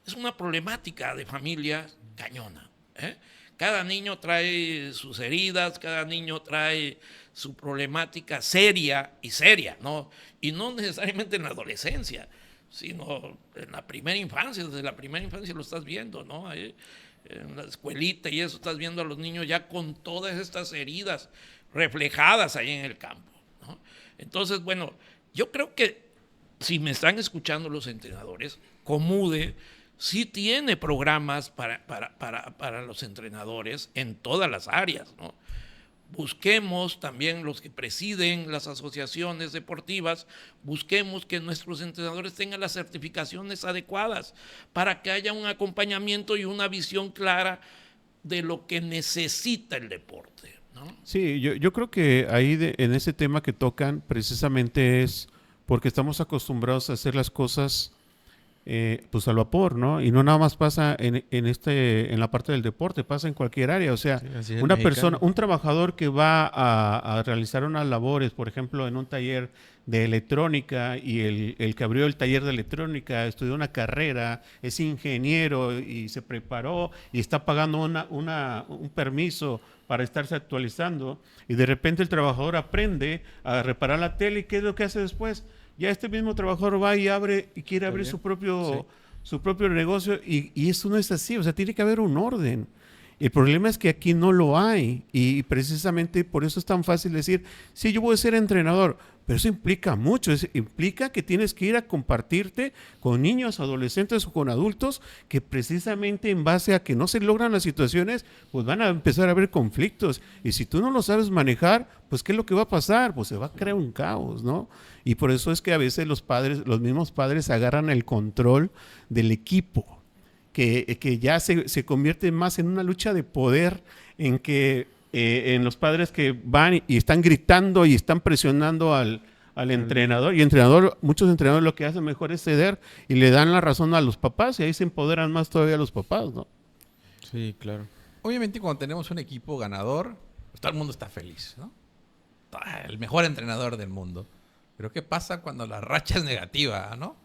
es una problemática de familia cañona, ¿eh? Cada niño trae sus heridas, cada niño trae su problemática seria, ¿no? Y no necesariamente en la adolescencia, sino en la primera infancia, desde la primera infancia lo estás viendo, ¿no? Ahí, en la escuelita y eso, estás viendo a los niños ya con todas estas heridas reflejadas ahí en el campo, ¿no? Entonces, bueno, yo creo que si me están escuchando los entrenadores, Comude sí tiene programas para los entrenadores en todas las áreas, ¿no? Busquemos también los que presiden las asociaciones deportivas, busquemos que nuestros entrenadores tengan las certificaciones adecuadas para que haya un acompañamiento y una visión clara de lo que necesita el deporte, ¿no? Sí, yo creo que ahí en ese tema que tocan precisamente es porque estamos acostumbrados a hacer las cosas pues al vapor, ¿no? Y no nada más pasa en la parte del deporte, pasa en cualquier área. O sea, Sí, una persona, un trabajador que va a realizar unas labores, por ejemplo, en un taller de electrónica y el que abrió el taller de electrónica estudió una carrera, es ingeniero y se preparó y está pagando un permiso para estarse actualizando y de repente el trabajador aprende a reparar la tele y ¿qué es lo que hace después? Ya este mismo trabajador va y abre y quiere abrir su propio negocio y eso no es así, o sea, tiene que haber un orden. El problema es que aquí no lo hay y precisamente por eso es tan fácil decir, sí, yo voy a ser entrenador, pero eso implica mucho, implica que tienes que ir a compartirte con niños, adolescentes o con adultos que precisamente en base a que no se logran las situaciones, pues van a empezar a haber conflictos y si tú no lo sabes manejar, pues ¿qué es lo que va a pasar? Pues se va a crear un caos, ¿no? Y por eso es que a veces los mismos padres agarran el control del equipo, que ya se convierte más en una lucha de poder en que en los padres que van y están gritando y están presionando al entrenador y muchos entrenadores lo que hacen mejor es ceder y le dan la razón a los papás y ahí se empoderan más todavía los papás, ¿no? Sí, claro. Obviamente cuando tenemos un equipo ganador, pues todo el mundo está feliz, ¿no? El mejor entrenador del mundo. Pero ¿qué pasa cuando la racha es negativa, ¿no?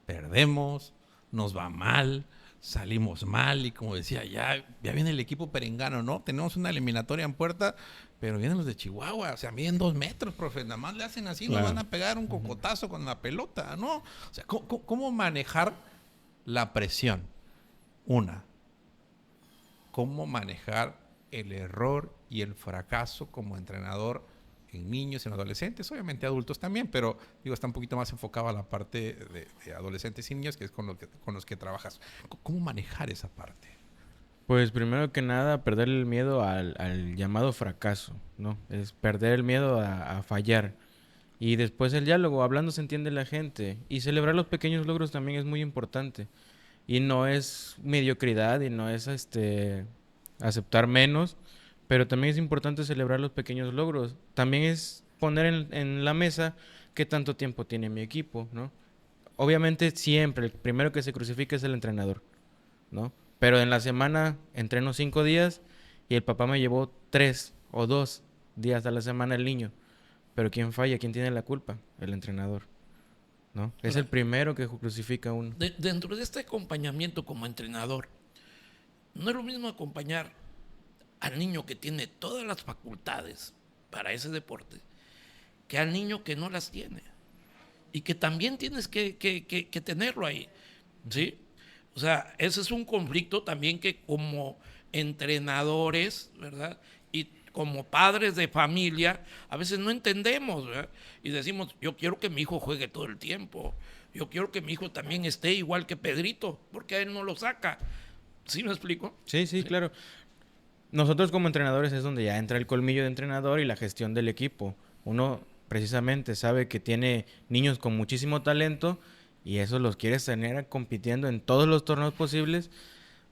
Perdemos, nos va mal, salimos mal y como decía, ya viene el equipo perengano, ¿no? Tenemos una eliminatoria en puerta, pero vienen los de Chihuahua, o sea, miden 2 metros, profe, nada más le hacen así, claro. Nos van a pegar un cocotazo con la pelota, ¿no? O sea, ¿cómo manejar La presión. Una, cómo manejar el error y el fracaso como entrenador en niños, en adolescentes, obviamente adultos también, pero digo, está un poquito más enfocado a la parte de adolescentes y niños, que es con los que trabajas. ¿Cómo manejar esa parte? Pues primero que nada, perder el miedo al llamado fracaso, ¿no? Es perder el miedo a fallar. Y después el diálogo, hablando se entiende la gente. Y celebrar los pequeños logros también es muy importante. Y no es mediocridad y no es aceptar menos, pero también es importante celebrar los pequeños logros. También es poner en la mesa qué tanto tiempo tiene mi equipo, ¿no? Obviamente siempre el primero que se crucifica es el entrenador, ¿no? Pero en la semana entreno 5 días y el papá me llevó 3 o 2 días a la semana el niño. Pero ¿quién falla? ¿Quién tiene la culpa? El entrenador, ¿no? Es el primero que crucifica a uno. Dentro de este acompañamiento como entrenador, no es lo mismo acompañar al niño que tiene todas las facultades para ese deporte que al niño que no las tiene. Y que también tienes que tenerlo ahí, ¿sí? O sea, ese es un conflicto también que como entrenadores, ¿verdad? Y como padres de familia, a veces no entendemos, ¿verdad? Y decimos, yo quiero que mi hijo juegue todo el tiempo. Yo quiero que mi hijo también esté igual que Pedrito, porque a él no lo saca. ¿Sí me explico? Sí, sí, claro. Nosotros como entrenadores es donde ya entra el colmillo de entrenador y la gestión del equipo. Uno precisamente sabe que tiene niños con muchísimo talento y eso los quieres tener compitiendo en todos los torneos posibles,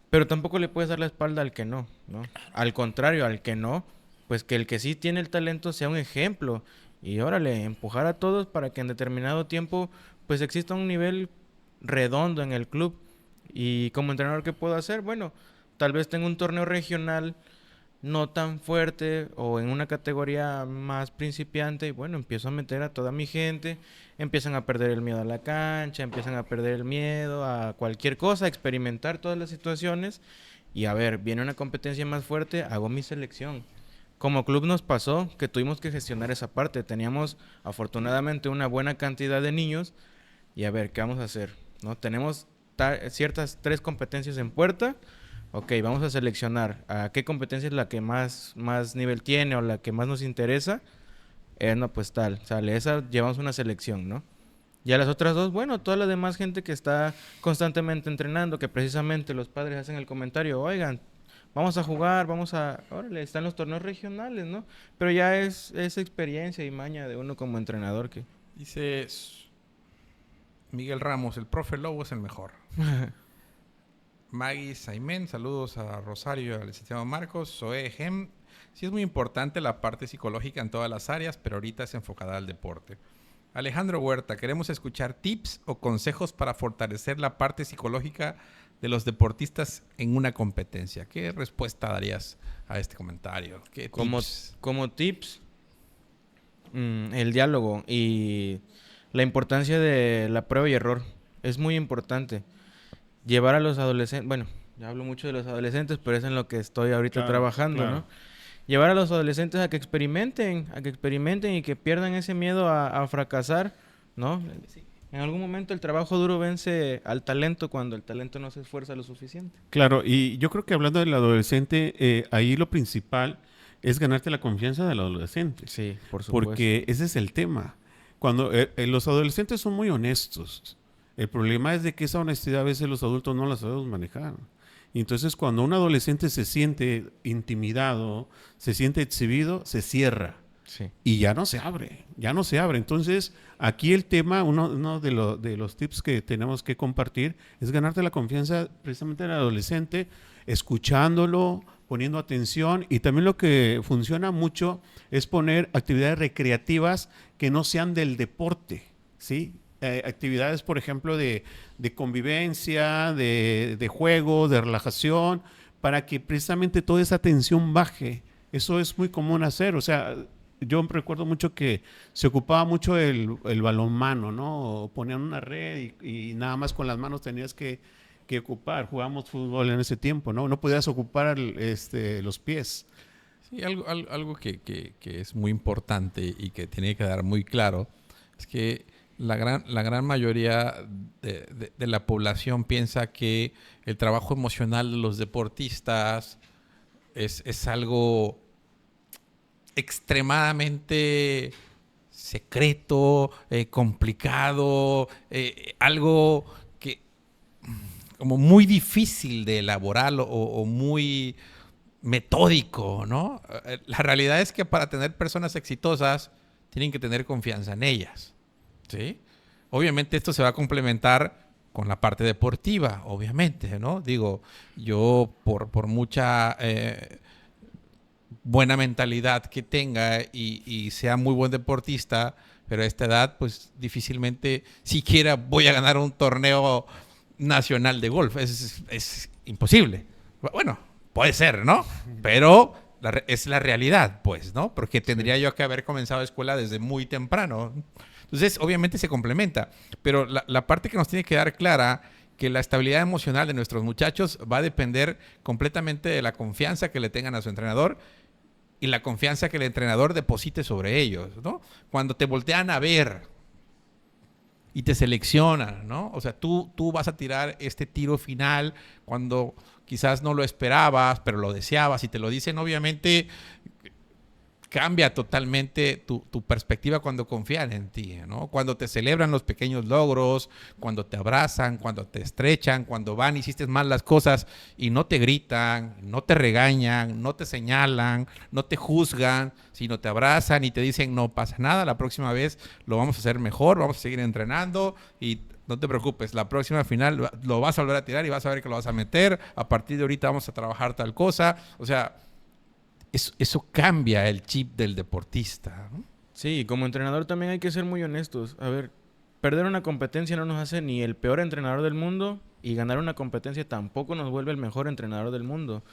pero tampoco le puedes dar la espalda al que no, ¿no? Al contrario, al que no, pues que el que sí tiene el talento sea un ejemplo y órale, empujar a todos para que en determinado tiempo pues exista un nivel redondo en el club. Y como entrenador, ¿qué puedo hacer? Bueno, tal vez tengo un torneo regional no tan fuerte o en una categoría más principiante y bueno, empiezo a meter a toda mi gente, empiezan a perder el miedo a la cancha, empiezan a perder el miedo a cualquier cosa, a experimentar todas las situaciones y a ver, viene una competencia más fuerte, hago mi selección. Como club nos pasó que tuvimos que gestionar esa parte, teníamos afortunadamente una buena cantidad de niños y a ver, ¿qué vamos a hacer? ¿No? Tenemos ciertas 3 competencias en puerta. Ok, vamos a seleccionar a qué competencia es la que más nivel tiene o la que más nos interesa. No, pues tal, sale, esa llevamos una selección, ¿no? Y a las otras 2, bueno, toda la demás gente que está constantemente entrenando, que precisamente los padres hacen el comentario, oigan, vamos a jugar, órale, están los torneos regionales, ¿no? Pero ya es experiencia y maña de uno como entrenador que... Dice Miguel Ramos, el profe Lobo es el mejor. Maggie Saimén, saludos a Rosario y al licenciado Marcos. Zoe Gem, sí es muy importante la parte psicológica en todas las áreas, pero ahorita es enfocada al deporte. Alejandro Huerta, queremos escuchar tips o consejos para fortalecer la parte psicológica de los deportistas en una competencia. ¿Qué respuesta darías a este comentario? ¿Qué tips? Como tips, el diálogo y la importancia de la prueba y error. Es muy importante. Llevar a los adolescentes, bueno, ya hablo mucho de los adolescentes, pero es en lo que estoy ahorita trabajando, claro. ¿No? Llevar a los adolescentes a que experimenten y que pierdan ese miedo a fracasar, ¿no? Sí. En algún momento el trabajo duro vence al talento cuando el talento no se esfuerza lo suficiente. Claro, y yo creo que hablando del adolescente, ahí lo principal es ganarte la confianza del adolescente. Sí, por supuesto. Porque ese es el tema. Cuando los adolescentes son muy honestos. El problema es de que esa honestidad a veces los adultos no la sabemos manejar. Y entonces cuando un adolescente se siente intimidado, se siente exhibido, se cierra. Sí. Y ya no se abre. Entonces aquí el tema, uno de los tips que tenemos que compartir es ganarte la confianza precisamente del adolescente, escuchándolo, poniendo atención, y también lo que funciona mucho es poner actividades recreativas que no sean del deporte, ¿sí? Actividades, por ejemplo, de convivencia, de juego, de relajación, para que precisamente toda esa tensión baje. Eso es muy común hacer. O sea, yo recuerdo mucho que se ocupaba mucho el balonmano, ¿no? Ponían una red y nada más con las manos tenías que ocupar. Jugábamos fútbol en ese tiempo, ¿no? No podías ocupar los pies. Sí, algo que es muy importante y que tiene que quedar muy claro es que la gran mayoría de la población piensa que el trabajo emocional de los deportistas es algo extremadamente secreto, complicado, algo que como muy difícil de elaborar o muy metódico, ¿no? La realidad es que para tener personas exitosas tienen que tener confianza en ellas, ¿sí? Obviamente esto se va a complementar con la parte deportiva, obviamente, ¿no? Digo, yo por mucha buena mentalidad que tenga y sea muy buen deportista, pero a esta edad, pues difícilmente siquiera voy a ganar un torneo nacional de golf. Es imposible. Bueno, puede ser, ¿no? Pero es la realidad, pues, ¿no? Porque tendría yo que haber comenzado escuela desde muy temprano. Entonces, obviamente se complementa. Pero la parte que nos tiene que dar clara que la estabilidad emocional de nuestros muchachos va a depender completamente de la confianza que le tengan a su entrenador y la confianza que el entrenador deposite sobre ellos, ¿no? Cuando te voltean a ver y te seleccionan, ¿no? O sea, tú vas a tirar este tiro final cuando quizás no lo esperabas, pero lo deseabas y te lo dicen, obviamente cambia totalmente tu perspectiva cuando confían en ti, ¿no? Cuando te celebran los pequeños logros, cuando te abrazan, cuando te estrechan, cuando van, hiciste mal las cosas y no te gritan, no te regañan, no te señalan, no te juzgan, sino te abrazan y te dicen no pasa nada, la próxima vez lo vamos a hacer mejor, vamos a seguir entrenando y no te preocupes, la próxima final lo vas a volver a tirar y vas a ver que lo vas a meter, a partir de ahorita vamos a trabajar tal cosa, o sea, eso cambia el chip del deportista, ¿no? Sí, como entrenador también hay que ser muy honestos. A ver, perder una competencia no nos hace ni el peor entrenador del mundo y ganar una competencia tampoco nos vuelve el mejor entrenador del mundo.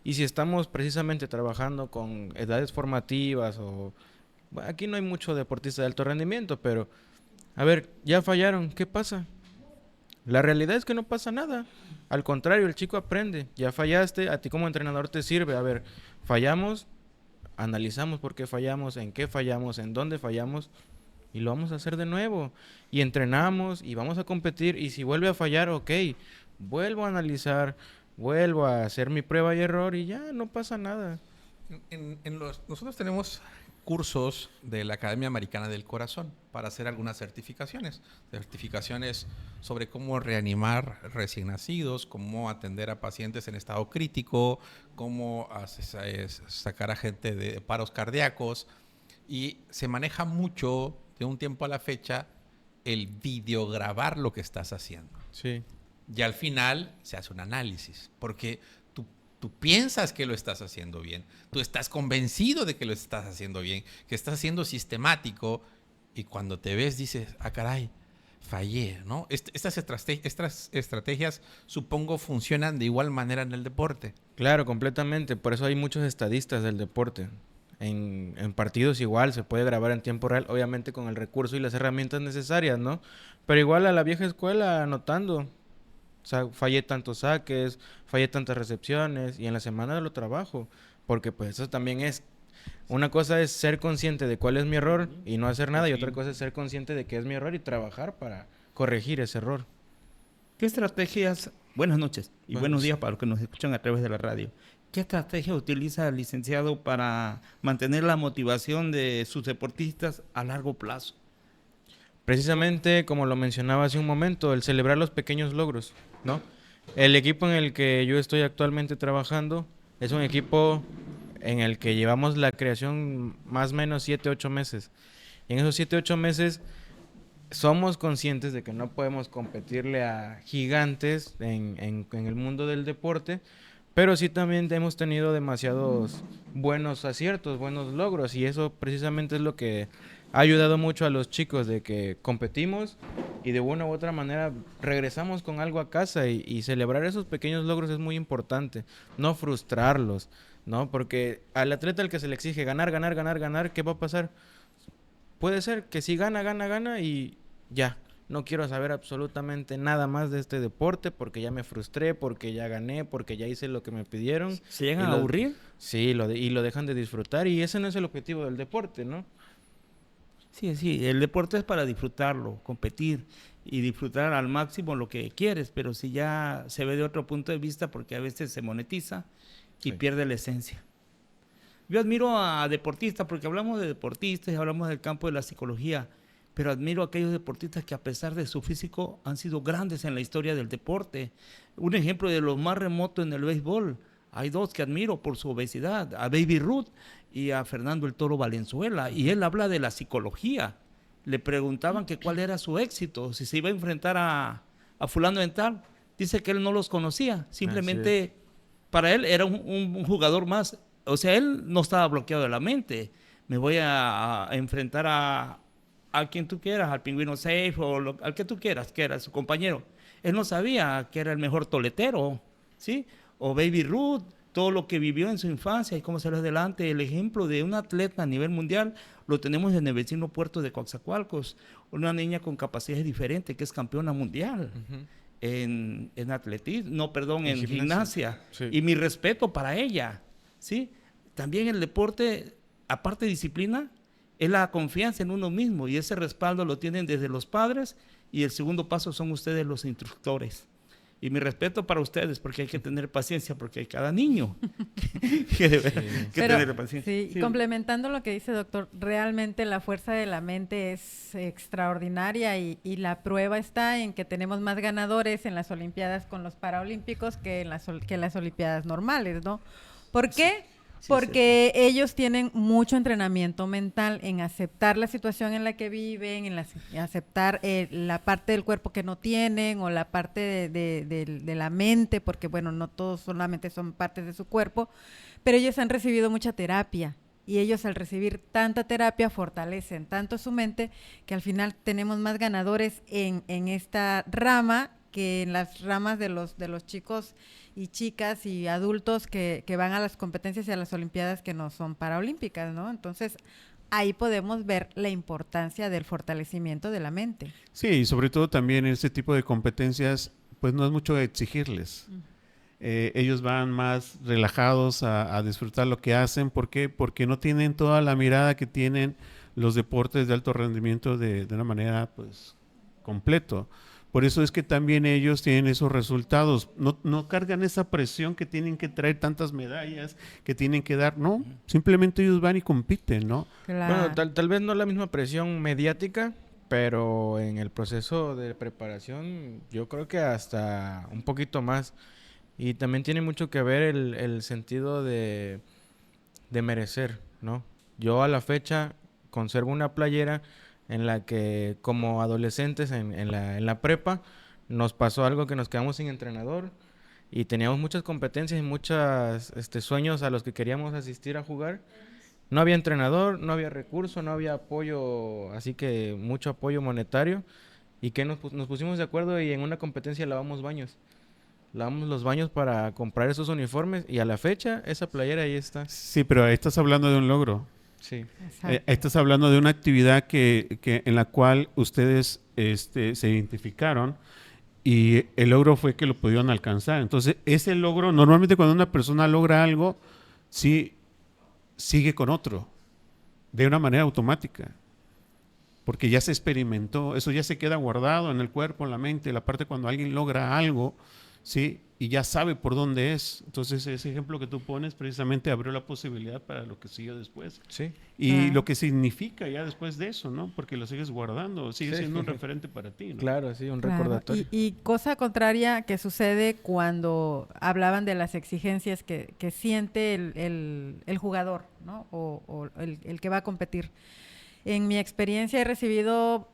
Y si estamos precisamente trabajando con edades formativas o... Bueno, aquí no hay mucho deportista de alto rendimiento, pero... A ver, ya fallaron, ¿qué pasa? La realidad es que no pasa nada. Al contrario, el chico aprende. Ya fallaste, a ti como entrenador te sirve. A ver, fallamos, analizamos por qué fallamos, en qué fallamos, en dónde fallamos y lo vamos a hacer de nuevo. Y entrenamos y vamos a competir y si vuelve a fallar, ok, vuelvo a analizar, vuelvo a hacer mi prueba y error y ya no pasa nada. Nosotros tenemos cursos de la Academia Americana del Corazón para hacer algunas certificaciones sobre cómo reanimar recién nacidos, cómo atender a pacientes en estado crítico, cómo sacar a gente de paros cardíacos y se maneja mucho de un tiempo a la fecha el videograbar lo que estás haciendo. Sí. Y al final se hace un análisis, porque tú piensas que lo estás haciendo bien, tú estás convencido de que lo estás haciendo bien, que estás haciendo sistemático y cuando te ves dices, ah caray, fallé, ¿no? Estas estrategias supongo funcionan de igual manera en el deporte. Claro, completamente. Por eso hay muchos estadistas del deporte. En partidos igual se puede grabar en tiempo real, obviamente con el recurso y las herramientas necesarias, ¿no? Pero igual a la vieja escuela anotando. O sea, fallé tantos saques, fallé tantas recepciones y en la semana lo trabajo. Porque pues eso también es... Una cosa es ser consciente de cuál es mi error y no hacer nada y otra cosa es ser consciente de que es mi error y trabajar para corregir ese error. ¿Qué estrategias, buenas noches y buenos días para los que nos escuchan a través de la radio? ¿Qué estrategia utiliza el licenciado para mantener la motivación de sus deportistas a largo plazo? Precisamente, como lo mencionaba hace un momento, el celebrar los pequeños logros, ¿no? El equipo en el que yo estoy actualmente trabajando es un equipo en el que llevamos la creación más o menos 7-8 meses. Y en esos 7-8 meses somos conscientes de que no podemos competirle a gigantes en el mundo del deporte, pero sí también hemos tenido demasiados buenos aciertos, buenos logros, y eso precisamente es lo que ha ayudado mucho a los chicos, de que competimos y de una u otra manera regresamos con algo a casa y celebrar esos pequeños logros es muy importante, no frustrarlos, ¿no? Porque al atleta al que se le exige ganar, ganar, ganar, ganar, ¿qué va a pasar? Puede ser que si gana, gana, gana y ya, no quiero saber absolutamente nada más de este deporte porque ya me frustré, porque ya gané, porque ya hice lo que me pidieron. ¿Se llegan a aburrir? Sí, y lo dejan de disfrutar y ese no es el objetivo del deporte, ¿no? Sí, sí, el deporte es para disfrutarlo, competir y disfrutar al máximo lo que quieres, pero si ya se ve de otro punto de vista, porque a veces se monetiza y Sí. pierde la esencia. Yo admiro a deportistas, porque hablamos de deportistas y hablamos del campo de la psicología, pero admiro a aquellos deportistas que a pesar de su físico han sido grandes en la historia del deporte. Un ejemplo de los más remotos en el béisbol, hay dos que admiro por su obesidad, a Baby Ruth y a Fernando el Toro Valenzuela, y él habla de la psicología. Le preguntaban que cuál era su éxito, si se iba a enfrentar a fulano en tal. Dice que él no los conocía, simplemente para él era un jugador más. O sea, él no estaba bloqueado de la mente. Me voy a enfrentar a quien tú quieras, al Pingüino Safe o al que tú quieras, que era su compañero. Él no sabía que era el mejor toletero, ¿sí? O Baby Ruth, todo lo que vivió en su infancia y cómo salió adelante. El ejemplo de un atleta a nivel mundial lo tenemos en el vecino puerto de Coatzacoalcos, una niña con capacidades diferentes que es campeona mundial. En atletismo, no, perdón, en gimnasia. Sí. Y mi respeto para ella, ¿sí? También el deporte, aparte de disciplina, es la confianza en uno mismo y ese respaldo lo tienen desde los padres y el segundo paso son ustedes los instructores. Y mi respeto para ustedes, porque hay que tener paciencia, porque hay cada niño que debe que Pero, tener paciencia. sí, complementando lo que dice doctor, realmente la fuerza de la mente es extraordinaria y la prueba está en que tenemos más ganadores en las Olimpiadas con los Paralímpicos que en las Olimpiadas normales, ¿no? ¿Por qué? Sí, Porque ellos tienen mucho entrenamiento mental en aceptar la situación en la que viven, en aceptar la parte del cuerpo que no tienen o la parte de la mente, porque bueno, no todos solamente son partes de su cuerpo, pero ellos han recibido mucha terapia y ellos al recibir tanta terapia fortalecen tanto su mente que al final tenemos más ganadores en esta rama que en las ramas de los chicos y chicas y adultos que van a las competencias y a las olimpiadas que no son paraolímpicas, ¿no? Entonces, ahí podemos ver la importancia del fortalecimiento de la mente. Sí, y sobre todo también en este tipo de competencias, pues no es mucho exigirles. Ellos van más relajados a disfrutar lo que hacen. ¿Por qué? Porque no tienen toda la mirada que tienen los deportes de alto rendimiento de una manera, pues, completo. Por eso es que también ellos tienen esos resultados. No cargan esa presión que tienen que traer tantas medallas, que tienen que dar. No, simplemente ellos van y compiten, ¿no? Claro. Bueno, tal vez no la misma presión mediática, pero en el proceso de preparación yo creo que hasta un poquito más. Y también tiene mucho que ver el sentido de merecer, ¿no? Yo a la fecha conservo una playera en la que como adolescentes en la prepa nos pasó algo que nos quedamos sin entrenador y teníamos muchas competencias y muchos sueños a los que queríamos asistir a jugar. No había entrenador, no había recurso, no había apoyo, así que mucho apoyo monetario. Y que nos pusimos de acuerdo y en una competencia lavamos baños. Lavamos los baños para comprar esos uniformes y a la fecha esa playera ahí está. Sí, pero ahí estás hablando de un logro. Sí. Estás hablando de una actividad en la cual ustedes se identificaron y el logro fue que lo pudieron alcanzar. Entonces, ese logro, normalmente cuando una persona logra algo, sí sigue con otro, de una manera automática, porque ya se experimentó, eso ya se queda guardado en el cuerpo, en la mente, la parte cuando alguien logra algo, ¿sí? Y ya sabe por dónde es. Entonces, ese ejemplo que tú pones precisamente abrió la posibilidad para lo que siguió después. Sí. Y lo que significa ya después de eso, ¿no? Porque lo sigues guardando, sigue siendo un referente para ti, ¿no? Claro, sí, un Claro. recordatorio. Y cosa contraria que sucede cuando hablaban de las exigencias que siente el jugador, ¿no? O el que va a competir. En mi experiencia he recibido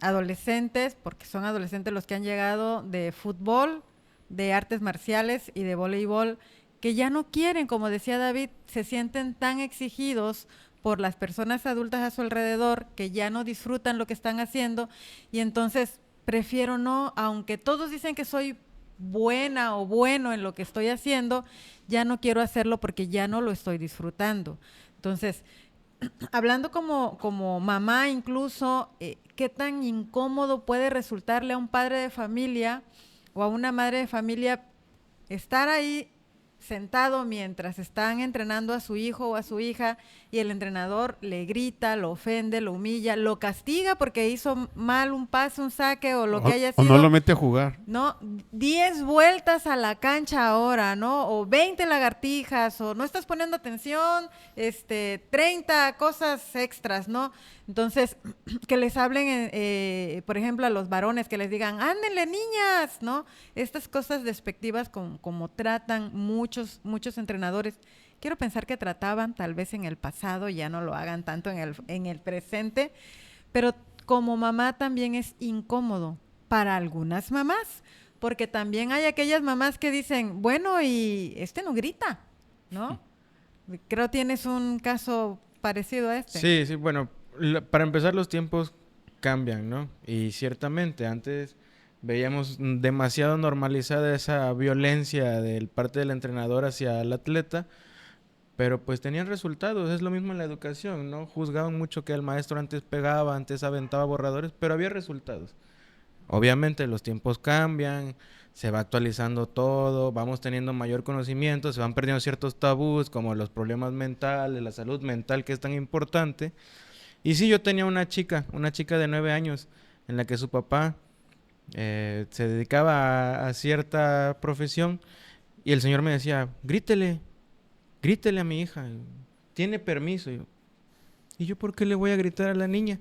adolescentes, porque son adolescentes los que han llegado de fútbol, de artes marciales y de voleibol, que ya no quieren, como decía David, se sienten tan exigidos por las personas adultas a su alrededor que ya no disfrutan lo que están haciendo y entonces prefiero no, aunque todos dicen que soy buena o bueno en lo que estoy haciendo, ya no quiero hacerlo porque ya no lo estoy disfrutando. Entonces, hablando como mamá incluso, ¿qué tan incómodo puede resultarle a un padre de familia o a una madre de familia estar ahí sentado mientras están entrenando a su hijo o a su hija y el entrenador le grita, lo ofende, lo humilla, lo castiga porque hizo mal un pase, un saque o lo que haya O sido. no lo mete a jugar. ¿No? 10 vueltas a la cancha ahora, ¿no? O 20 lagartijas, o no estás poniendo atención, 30 cosas extras, ¿no? Entonces, que les hablen, por ejemplo, a los varones, que les digan, ándenle niñas, ¿no? Estas cosas despectivas como tratan muchos entrenadores. Quiero pensar que trataban tal vez en el pasado, ya no lo hagan tanto en el presente, pero como mamá también es incómodo para algunas mamás, porque también hay aquellas mamás que dicen, bueno, y no grita, ¿no? Creo tienes un caso parecido a este. Sí, sí, bueno, para empezar los tiempos cambian, ¿no? Y ciertamente antes veíamos demasiado normalizada esa violencia del parte del entrenador hacia el atleta, pero pues tenían resultados, es lo mismo en la educación, ¿no? Juzgaban mucho que el maestro antes pegaba, antes aventaba borradores, pero había resultados. Obviamente los tiempos cambian, se va actualizando todo, vamos teniendo mayor conocimiento, se van perdiendo ciertos tabús como los problemas mentales, la salud mental que es tan importante. Y sí, yo tenía una chica de 9 años en la que su papá se dedicaba a cierta profesión y el señor me decía, grítele a mi hija, tiene permiso. ¿Y yo por qué le voy a gritar a la niña?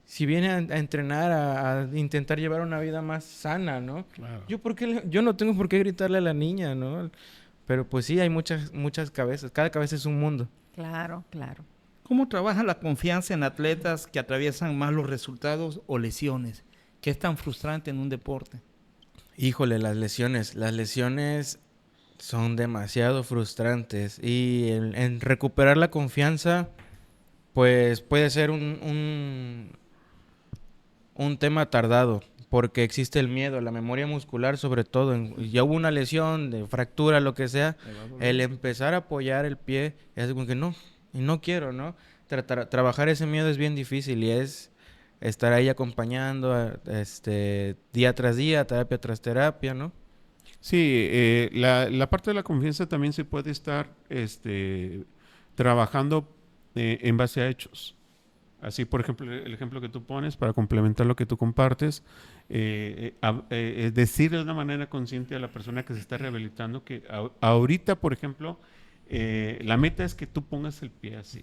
Si viene a entrenar, a intentar llevar una vida más sana, ¿no? Claro. Yo no tengo por qué gritarle a la niña, ¿no? Pero pues sí, hay muchas cabezas, cada cabeza es un mundo. Claro, claro. ¿Cómo trabaja la confianza en atletas que atraviesan malos resultados o lesiones? ¿Qué es tan frustrante en un deporte? Híjole, las lesiones son demasiado frustrantes y en recuperar la confianza, pues puede ser un tema tardado, porque existe el miedo, la memoria muscular sobre todo. Ya hubo una lesión, de fractura, lo que sea, el empezar a apoyar el pie, es como que no quiero, ¿no? Trabajar ese miedo es bien difícil y es estar ahí acompañando, día tras día, terapia tras terapia, ¿no? Sí, la parte de la confianza también se puede estar trabajando en base a hechos. Así, por ejemplo, el ejemplo que tú pones, para complementar lo que tú compartes, decir de una manera consciente a la persona que se está rehabilitando que ahorita, por ejemplo, la meta es que tú pongas el pie así.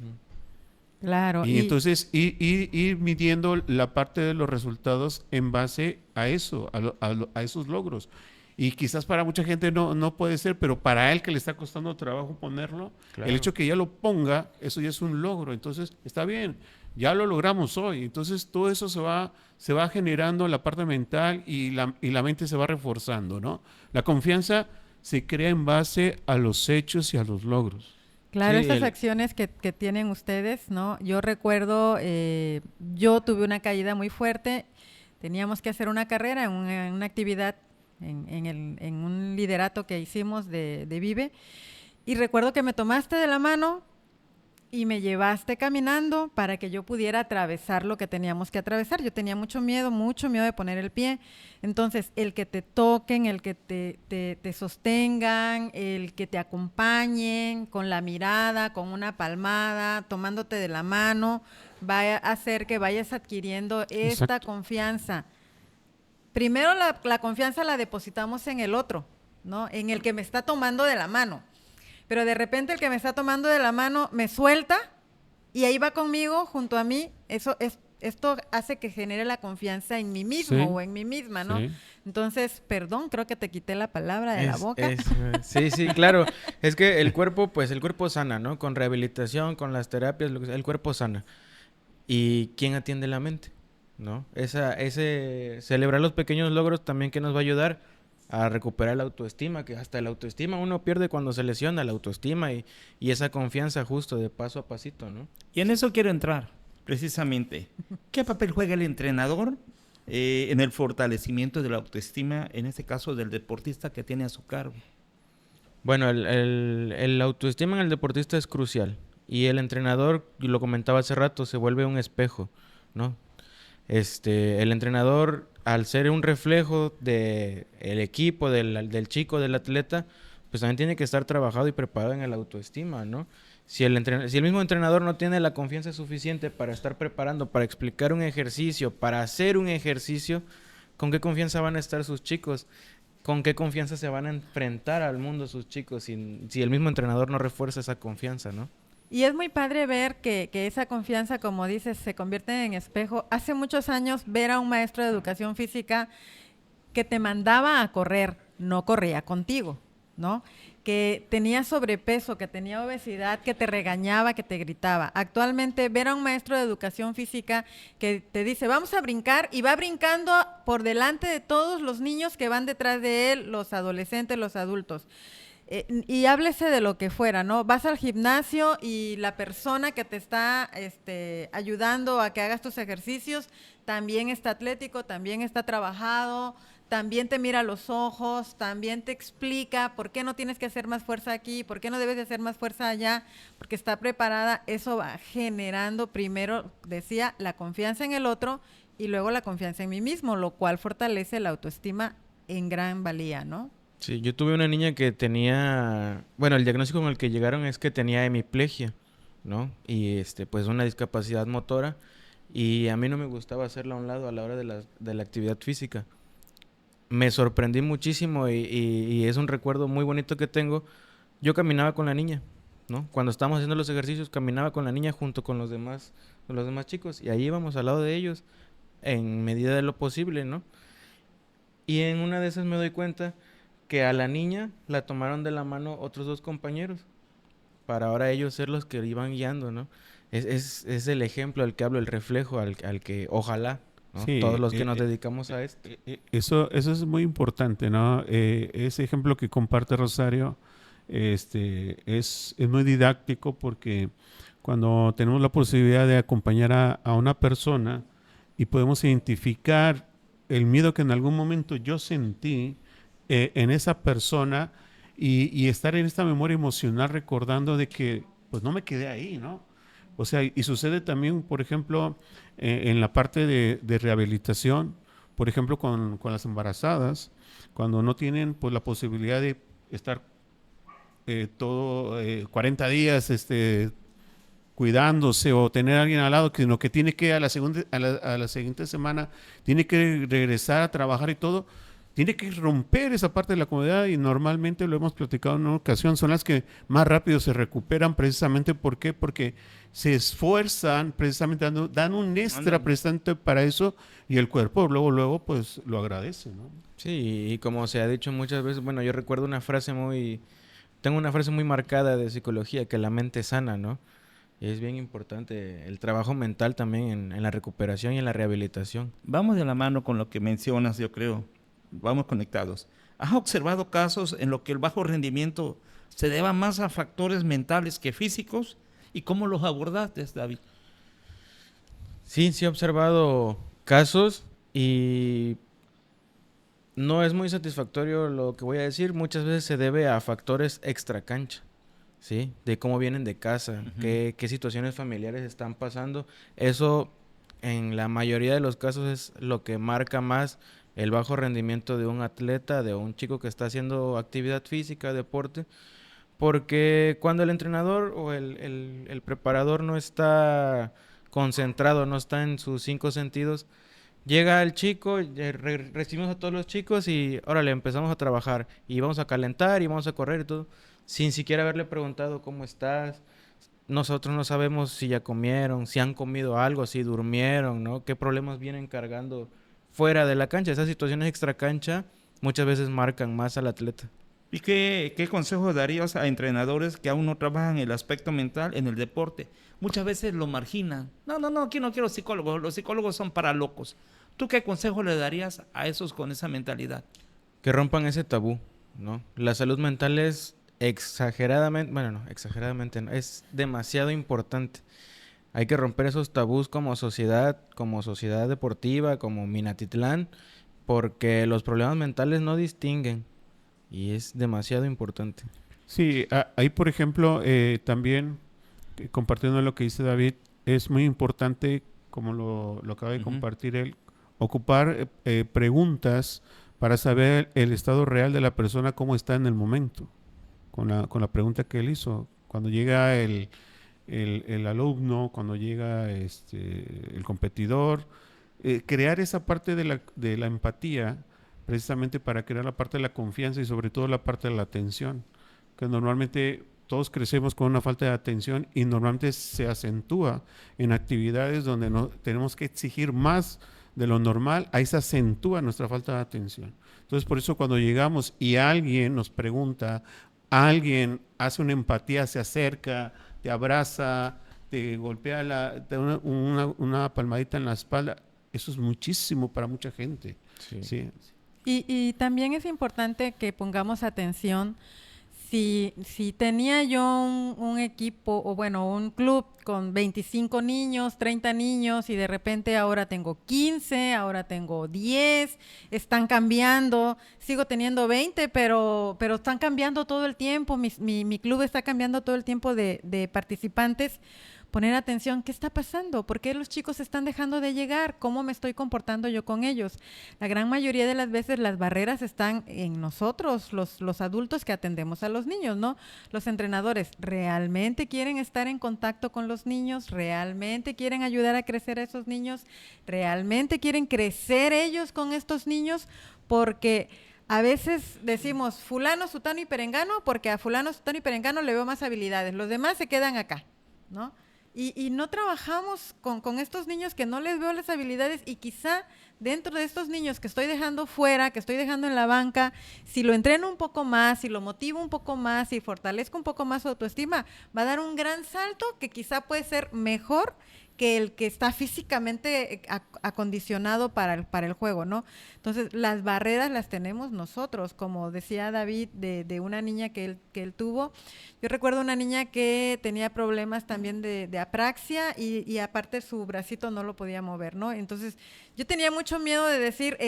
Claro. Y entonces ir midiendo la parte de los resultados en base a eso, a esos logros. Y quizás para mucha gente no puede ser, pero para él que le está costando trabajo ponerlo, Claro. el hecho que ya lo ponga, eso ya es un logro. Entonces, está bien, ya lo logramos hoy. Entonces, todo eso se va generando en la parte mental y la mente se va reforzando, ¿no? La confianza se crea en base a los hechos y a los logros. Claro, Sí, estas acciones que tienen ustedes, ¿no? Yo recuerdo, yo tuve una caída muy fuerte, teníamos que hacer una carrera en una actividad, en un liderato que hicimos de Vive, y recuerdo que me tomaste de la mano y me llevaste caminando para que yo pudiera atravesar lo que teníamos que atravesar. Yo tenía mucho miedo de poner el pie. Entonces, el que te toquen, el que te sostengan, el que te acompañen con la mirada, con una palmada, tomándote de la mano, va a hacer que vayas adquiriendo esta Exacto. confianza. Primero la confianza la depositamos en el otro, ¿no? En el que me está tomando de la mano. Pero de repente el que me está tomando de la mano me suelta y ahí va conmigo, junto a mí. Esto hace que genere la confianza en mí mismo Sí. o en mí misma, ¿no? Sí. Entonces, perdón, creo que te quité la palabra de la boca. Sí, claro. Es que el cuerpo sana, ¿no? Con rehabilitación, con las terapias, el cuerpo sana. ¿Y quién atiende la mente? ¿No? Ese celebrar los pequeños logros también que nos va a ayudar a recuperar la autoestima, que hasta la autoestima uno pierde cuando se lesiona, la autoestima y esa confianza justo de paso a pasito, ¿no? Y en eso quiero entrar, precisamente. ¿Qué papel juega el entrenador en el fortalecimiento de la autoestima, en este caso del deportista que tiene a su cargo? Bueno, el autoestima en el deportista es crucial. Y el entrenador, y lo comentaba hace rato, se vuelve un espejo, ¿no? El entrenador, al ser un reflejo del equipo, del chico, del atleta, pues también tiene que estar trabajado y preparado en el autoestima, ¿no? Si el mismo entrenador no tiene la confianza suficiente para estar preparando, para explicar un ejercicio, para hacer un ejercicio, ¿con qué confianza van a estar sus chicos? ¿Con qué confianza se van a enfrentar al mundo sus chicos si el mismo entrenador no refuerza esa confianza, ¿no? Y es muy padre ver que esa confianza, como dices, se convierte en espejo. Hace muchos años ver a un maestro de educación física que te mandaba a correr, no corría contigo, ¿no? Que tenía sobrepeso, que tenía obesidad, que te regañaba, que te gritaba. Actualmente ver a un maestro de educación física que te dice, vamos a brincar, y va brincando por delante de todos los niños que van detrás de él, los adolescentes, los adultos. Y háblese de lo que fuera, ¿no? Vas al gimnasio y la persona que te está ayudando a que hagas tus ejercicios también está atlético, también está trabajado, también te mira a los ojos, también te explica por qué no tienes que hacer más fuerza aquí, por qué no debes de hacer más fuerza allá, porque está preparada. Eso va generando primero, decía, la confianza en el otro y luego la confianza en mí mismo, lo cual fortalece la autoestima en gran valía, ¿no? Sí, yo tuve una niña que tenía, bueno, el diagnóstico con el que llegaron es que tenía hemiplegia, ¿no? Y pues una discapacidad motora, y a mí no me gustaba hacerla a un lado a la hora de la actividad física. Me sorprendí muchísimo y es un recuerdo muy bonito que tengo. Yo caminaba con la niña, ¿no? Cuando estábamos haciendo los ejercicios, caminaba con la niña junto con los demás chicos, y ahí íbamos al lado de ellos en medida de lo posible, ¿no? Y en una de esas me doy cuenta que a la niña la tomaron de la mano otros 2 compañeros para ahora ellos ser los que iban guiando, ¿no? Es el ejemplo al que hablo, el reflejo al que ojalá, ¿no? Sí, Todos los que nos dedicamos a esto. Eso es muy importante, ¿no? Ese ejemplo que comparte Rosario es muy didáctico, porque cuando tenemos la posibilidad de acompañar a una persona y podemos identificar el miedo que en algún momento yo sentí en esa persona, y estar en esta memoria emocional recordando de que pues no me quedé ahí, ¿no? O sea, y sucede también, por ejemplo, en la parte de rehabilitación, por ejemplo, con las embarazadas, cuando no tienen pues la posibilidad de estar 40 días cuidándose, o tener a alguien al lado, sino que tiene que a la siguiente semana tiene que regresar a trabajar y todo. Tiene que romper esa parte de la comodidad, y normalmente, lo hemos platicado en una ocasión, son las que más rápido se recuperan, precisamente. ¿Por qué? Porque se esfuerzan, precisamente dan un extra precisamente para eso, y el cuerpo luego pues lo agradece, ¿no? Sí, y como se ha dicho muchas veces, bueno, yo recuerdo tengo una frase muy marcada de psicología, que la mente sana, ¿no? Y es bien importante el trabajo mental también en la recuperación y en la rehabilitación. Vamos de la mano con lo que mencionas, yo creo. Vamos conectados. ¿Has observado casos en los que el bajo rendimiento se deba más a factores mentales que físicos? ¿Y cómo los abordaste, David? Sí he observado casos, y no es muy satisfactorio lo que voy a decir. Muchas veces se debe a factores extracancha, ¿sí? De cómo vienen de casa, qué situaciones familiares están pasando. Eso, en la mayoría de los casos, es lo que marca más el bajo rendimiento de un atleta, de un chico que está haciendo actividad física, deporte, porque cuando el entrenador o el preparador no está concentrado, no está en sus 5 sentidos, llega el chico, recibimos a todos los chicos y órale, empezamos a trabajar y vamos a calentar y vamos a correr y todo, sin siquiera haberle preguntado cómo estás. Nosotros no sabemos si ya comieron, si han comido algo, si durmieron, ¿no? Qué problemas vienen cargando fuera de la cancha. Esas situaciones extra cancha muchas veces marcan más al atleta. ¿Y qué consejos darías a entrenadores que aún no trabajan el aspecto mental en el deporte? Muchas veces lo marginan. No, aquí no quiero psicólogos. Los psicólogos son para locos. ¿Tú qué consejo le darías a esos con esa mentalidad? Que rompan ese tabú, ¿no? La salud mental es exageradamente, es demasiado importante. Hay que romper esos tabús como sociedad deportiva, como Minatitlán, porque los problemas mentales no distinguen y es demasiado importante. Sí, ahí por ejemplo, también compartiendo lo que dice David, es muy importante, como lo acaba de compartir él, ocupar preguntas para saber el estado real de la persona, cómo está en el momento. con la pregunta que él hizo. Cuando llega el alumno, cuando llega el competidor, crear esa parte de la empatía, precisamente para crear la parte de la confianza y sobre todo la parte de la atención, que normalmente todos crecemos con una falta de atención y normalmente se acentúa en actividades donde tenemos que exigir más de lo normal, ahí se acentúa nuestra falta de atención. Entonces, por eso cuando llegamos y alguien nos pregunta, alguien hace una empatía, se acerca, te abraza, te golpea, te da una palmadita en la espalda, eso es muchísimo para mucha gente. ¿Sí? Y también es importante que pongamos atención. Si tenía yo un equipo, o bueno, un club con 25 niños, 30 niños, y de repente ahora tengo 15, ahora tengo 10, están cambiando, sigo teniendo 20, pero están cambiando todo el tiempo, mi club está cambiando todo el tiempo de participantes. Poner atención, ¿qué está pasando? ¿Por qué los chicos están dejando de llegar? ¿Cómo me estoy comportando yo con ellos? La gran mayoría de las veces las barreras están en nosotros, los adultos que atendemos a los niños, ¿no? Los entrenadores realmente quieren estar en contacto con los niños, realmente quieren ayudar a crecer a esos niños, realmente quieren crecer ellos con estos niños, porque a veces decimos fulano, sutano y perengano, porque a fulano, sutano y perengano le veo más habilidades, los demás se quedan acá, ¿no? Y no trabajamos con estos niños que no les veo las habilidades, y quizá dentro de estos niños que estoy dejando fuera, que estoy dejando en la banca, si lo entreno un poco más, si lo motivo un poco más, si fortalezco un poco más su autoestima, va a dar un gran salto que quizá puede ser mejor que el que está físicamente acondicionado para el juego, ¿no? Entonces, las barreras las tenemos nosotros, como decía David, de una niña que él tuvo. Yo recuerdo una niña que tenía problemas también de apraxia y aparte su bracito no lo podía mover, ¿no? Entonces, yo tenía mucho miedo de decir,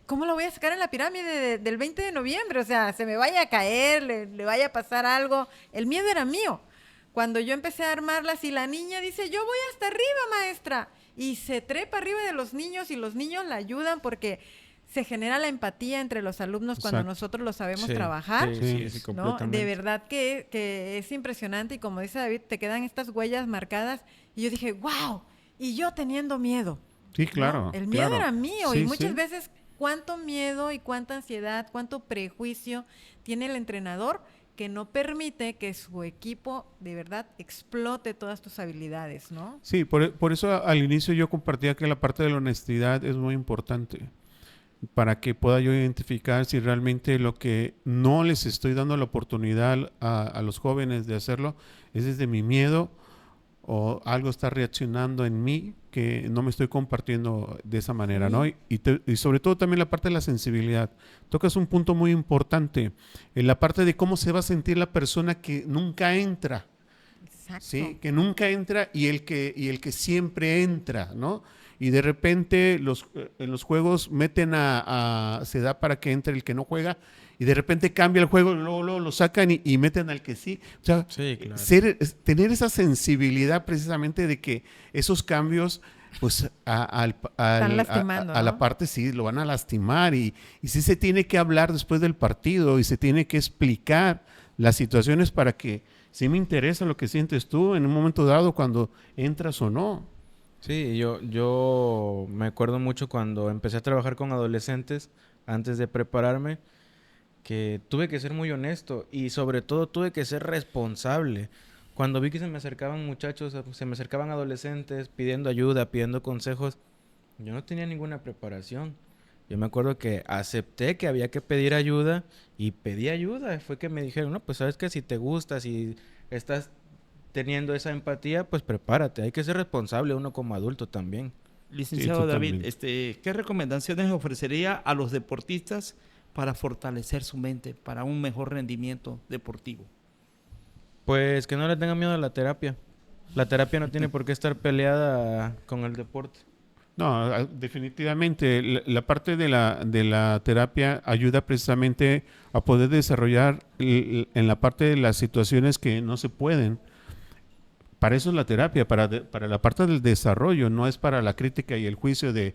¿cómo lo voy a sacar en la pirámide del 20 de noviembre? O sea, se me vaya a caer, le vaya a pasar algo. El miedo era mío. Cuando yo empecé a armarlas y la niña dice, yo voy hasta arriba, maestra, y se trepa arriba de los niños y los niños la ayudan porque se genera la empatía entre los alumnos. Exacto. Cuando nosotros lo sabemos trabajar, sí, ¿no? De verdad que es impresionante, y como dice David, te quedan estas huellas marcadas, y yo dije, wow, y yo teniendo miedo. Sí, claro. ¿No? El miedo era mío, sí, y muchas veces cuánto miedo y cuánta ansiedad, cuánto prejuicio tiene el entrenador que no permite que su equipo de verdad explote todas tus habilidades, ¿no? Sí, por eso al inicio yo compartía que la parte de la honestidad es muy importante, para que pueda yo identificar si realmente lo que no les estoy dando la oportunidad a los jóvenes de hacerlo es desde mi miedo, o algo está reaccionando en mí que no me estoy compartiendo de esa manera, ¿no? Y sobre todo también la parte de la sensibilidad. Tocas un punto muy importante, en la parte de cómo se va a sentir la persona que nunca entra. Exacto. ¿Sí? Que nunca entra y el que siempre entra, ¿no? Y de repente en los juegos se da para que entre el que no juega, y de repente cambia el juego, luego lo sacan y meten al que sí. O sea, sí, claro. Tener esa sensibilidad precisamente de que esos cambios, pues están lastimando, a la parte sí lo van a lastimar, y sí se tiene que hablar después del partido y se tiene que explicar las situaciones para que sí me interesa lo que sientes tú en un momento dado cuando entras o no. Sí, yo me acuerdo mucho cuando empecé a trabajar con adolescentes antes de prepararme, que tuve que ser muy honesto y sobre todo tuve que ser responsable. Cuando vi que se me acercaban muchachos, se me acercaban adolescentes pidiendo ayuda, pidiendo consejos, yo no tenía ninguna preparación. Yo me acuerdo que acepté que había que pedir ayuda y pedí ayuda. Fue que me dijeron, no, pues sabes que si te gusta, si estás teniendo esa empatía, pues prepárate. Hay que ser responsable uno como adulto también. Licenciado David, ¿qué recomendaciones ofrecería a los deportistas para fortalecer su mente, para un mejor rendimiento deportivo? Pues que no le tengan miedo a la terapia. La terapia no tiene por qué estar peleada con el deporte. No, definitivamente la parte de la terapia ayuda precisamente a poder desarrollar en la parte de las situaciones que no se pueden, para eso es la terapia, para la parte del desarrollo, no es para la crítica y el juicio de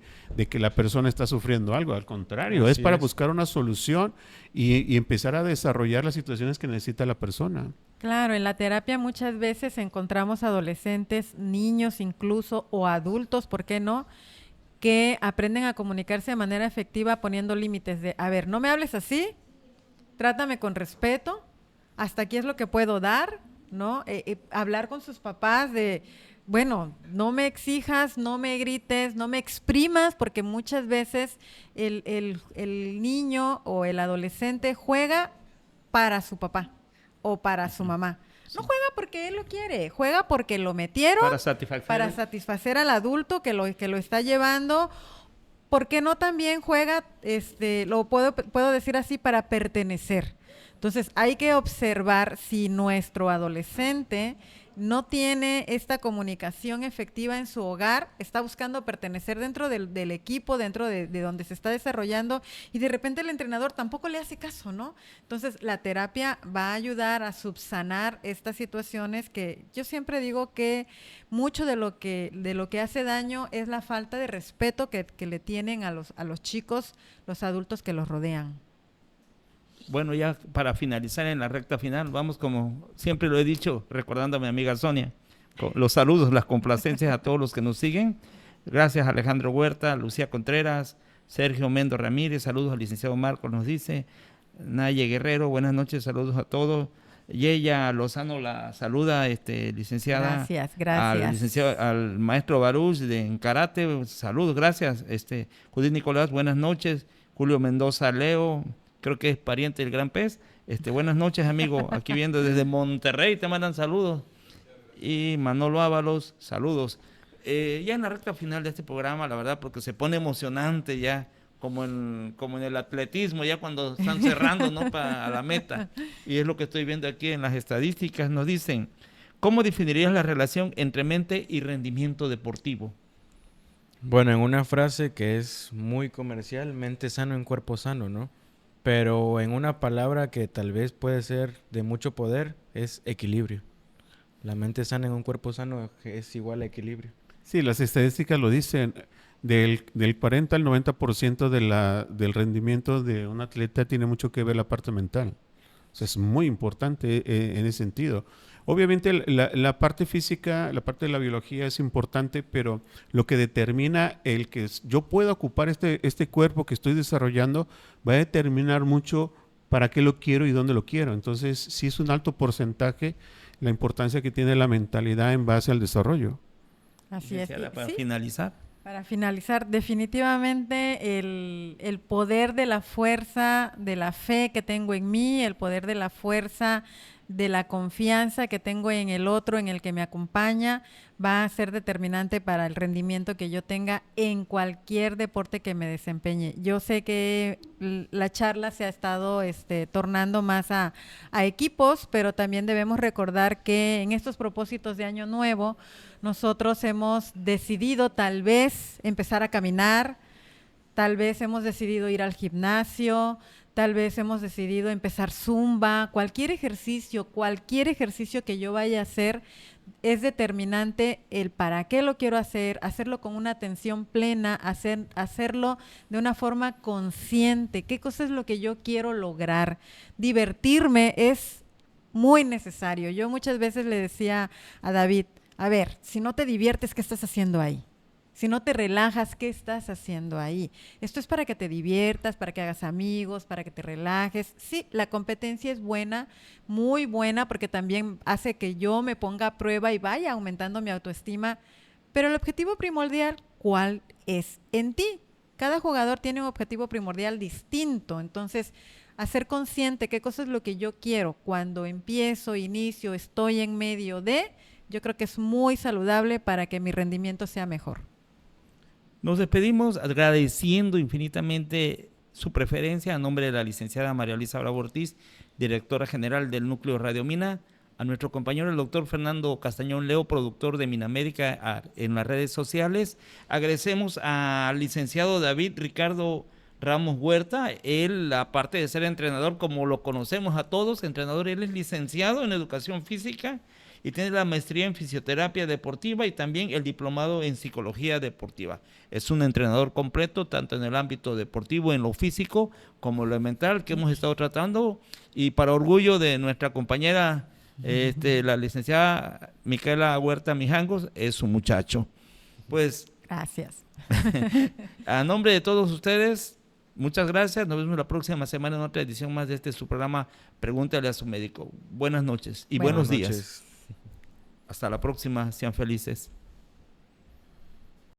que la persona está sufriendo algo, al contrario, Así es para es. buscar una solución y empezar a desarrollar las situaciones que necesita la persona. Claro, en la terapia muchas veces encontramos adolescentes, niños incluso, o adultos, ¿por qué no?, que aprenden a comunicarse de manera efectiva poniendo límites de, a ver, no me hables así, trátame con respeto, hasta aquí es lo que puedo dar, ¿no? Hablar con sus papás de, bueno, no me exijas, no me grites, no me exprimas, porque muchas veces el niño o el adolescente juega para su papá o para su mamá. No juega porque él lo quiere, juega porque lo metieron para satisfacer al adulto que lo está llevando. ¿Por qué no también juega, lo puedo decir así, para pertenecer? Entonces, hay que observar si nuestro adolescente no tiene esta comunicación efectiva en su hogar, está buscando pertenecer dentro del equipo, dentro de donde se está desarrollando, y de repente el entrenador tampoco le hace caso, ¿no? Entonces, la terapia va a ayudar a subsanar estas situaciones que yo siempre digo que mucho de lo que hace daño es la falta de respeto que le tienen a los chicos, los adultos que los rodean. Bueno, ya para finalizar en la recta final, vamos, como siempre lo he dicho, recordando a mi amiga Sonia, con los saludos, las complacencias a todos los que nos siguen. Gracias a Alejandro Huerta, Lucía Contreras, Sergio Mendo Ramírez, saludos al licenciado Marcos, nos dice. Naye Guerrero, buenas noches, saludos a todos. Yeya Lozano la saluda, licenciada. Gracias. Al maestro Baruch en karate, saludos, gracias. Judith Nicolás, buenas noches. Julio Mendoza Leo, creo que es pariente del Gran Pez. Buenas noches, amigo. Aquí viendo desde Monterrey, te mandan saludos. Y Manolo Ábalos, saludos. Ya en la recta final de este programa, la verdad, porque se pone emocionante ya, como en el atletismo, ya cuando están cerrando, ¿no?, para la meta. Y es lo que estoy viendo aquí en las estadísticas. Nos dicen, ¿cómo definirías la relación entre mente y rendimiento deportivo? Bueno, en una frase que es muy comercial, mente sano en cuerpo sano, ¿no? Pero en una palabra que tal vez puede ser de mucho poder, es equilibrio. La mente sana en un cuerpo sano es igual a equilibrio. Sí, las estadísticas lo dicen, del 40 al 90% del rendimiento de un atleta tiene mucho que ver la parte mental. O sea, es muy importante en ese sentido. Obviamente la parte física, la parte de la biología es importante, pero lo que determina el que yo pueda ocupar este cuerpo que estoy desarrollando va a determinar mucho para qué lo quiero y dónde lo quiero. Entonces, sí es un alto porcentaje la importancia que tiene la mentalidad en base al desarrollo. Así es. Para ¿Sí? finalizar. Para finalizar, definitivamente el poder de la fuerza, de la fe que tengo en mí, el poder de la fuerza, de la confianza que tengo en el otro, en el que me acompaña, va a ser determinante para el rendimiento que yo tenga en cualquier deporte que me desempeñe. Yo sé que la charla se ha estado tornando más a equipos, pero también debemos recordar que en estos propósitos de Año Nuevo, nosotros hemos decidido tal vez empezar a caminar, tal vez hemos decidido ir al gimnasio, tal vez hemos decidido empezar zumba, cualquier ejercicio que yo vaya a hacer es determinante el para qué lo quiero hacer, hacerlo con una atención plena, hacerlo de una forma consciente, qué cosa es lo que yo quiero lograr. Divertirme es muy necesario. Yo muchas veces le decía a David, a ver, si no te diviertes, ¿qué estás haciendo ahí? Si no te relajas, ¿qué estás haciendo ahí? Esto es para que te diviertas, para que hagas amigos, para que te relajes. Sí, la competencia es buena, muy buena, porque también hace que yo me ponga a prueba y vaya aumentando mi autoestima. Pero el objetivo primordial, ¿cuál es en ti? Cada jugador tiene un objetivo primordial distinto. Entonces, hacer consciente qué cosa es lo que yo quiero cuando inicio, estoy en medio de, yo creo que es muy saludable para que mi rendimiento sea mejor. Nos despedimos agradeciendo infinitamente su preferencia a nombre de la licenciada María Luisa Bravo Ortiz, directora general del Núcleo Radio Mina, a nuestro compañero el doctor Fernando Castañón Leo, productor de Minamérica en las redes sociales. Agradecemos al licenciado David Ricardo Ramos Huerta. Él, aparte de ser entrenador, como lo conocemos a todos, entrenador, él es licenciado en Educación Física y tiene la maestría en fisioterapia deportiva y también el diplomado en psicología deportiva. Es un entrenador completo, tanto en el ámbito deportivo, en lo físico, como lo mental, que hemos estado tratando, y para orgullo de nuestra compañera, la licenciada Micaela Huerta Mijangos, es su muchacho. Pues, Gracias. a nombre de todos ustedes, muchas gracias. Nos vemos la próxima semana en otra edición más de su programa Pregúntale a su médico. Buenas noches y buenos días. Hasta la próxima. Sean felices.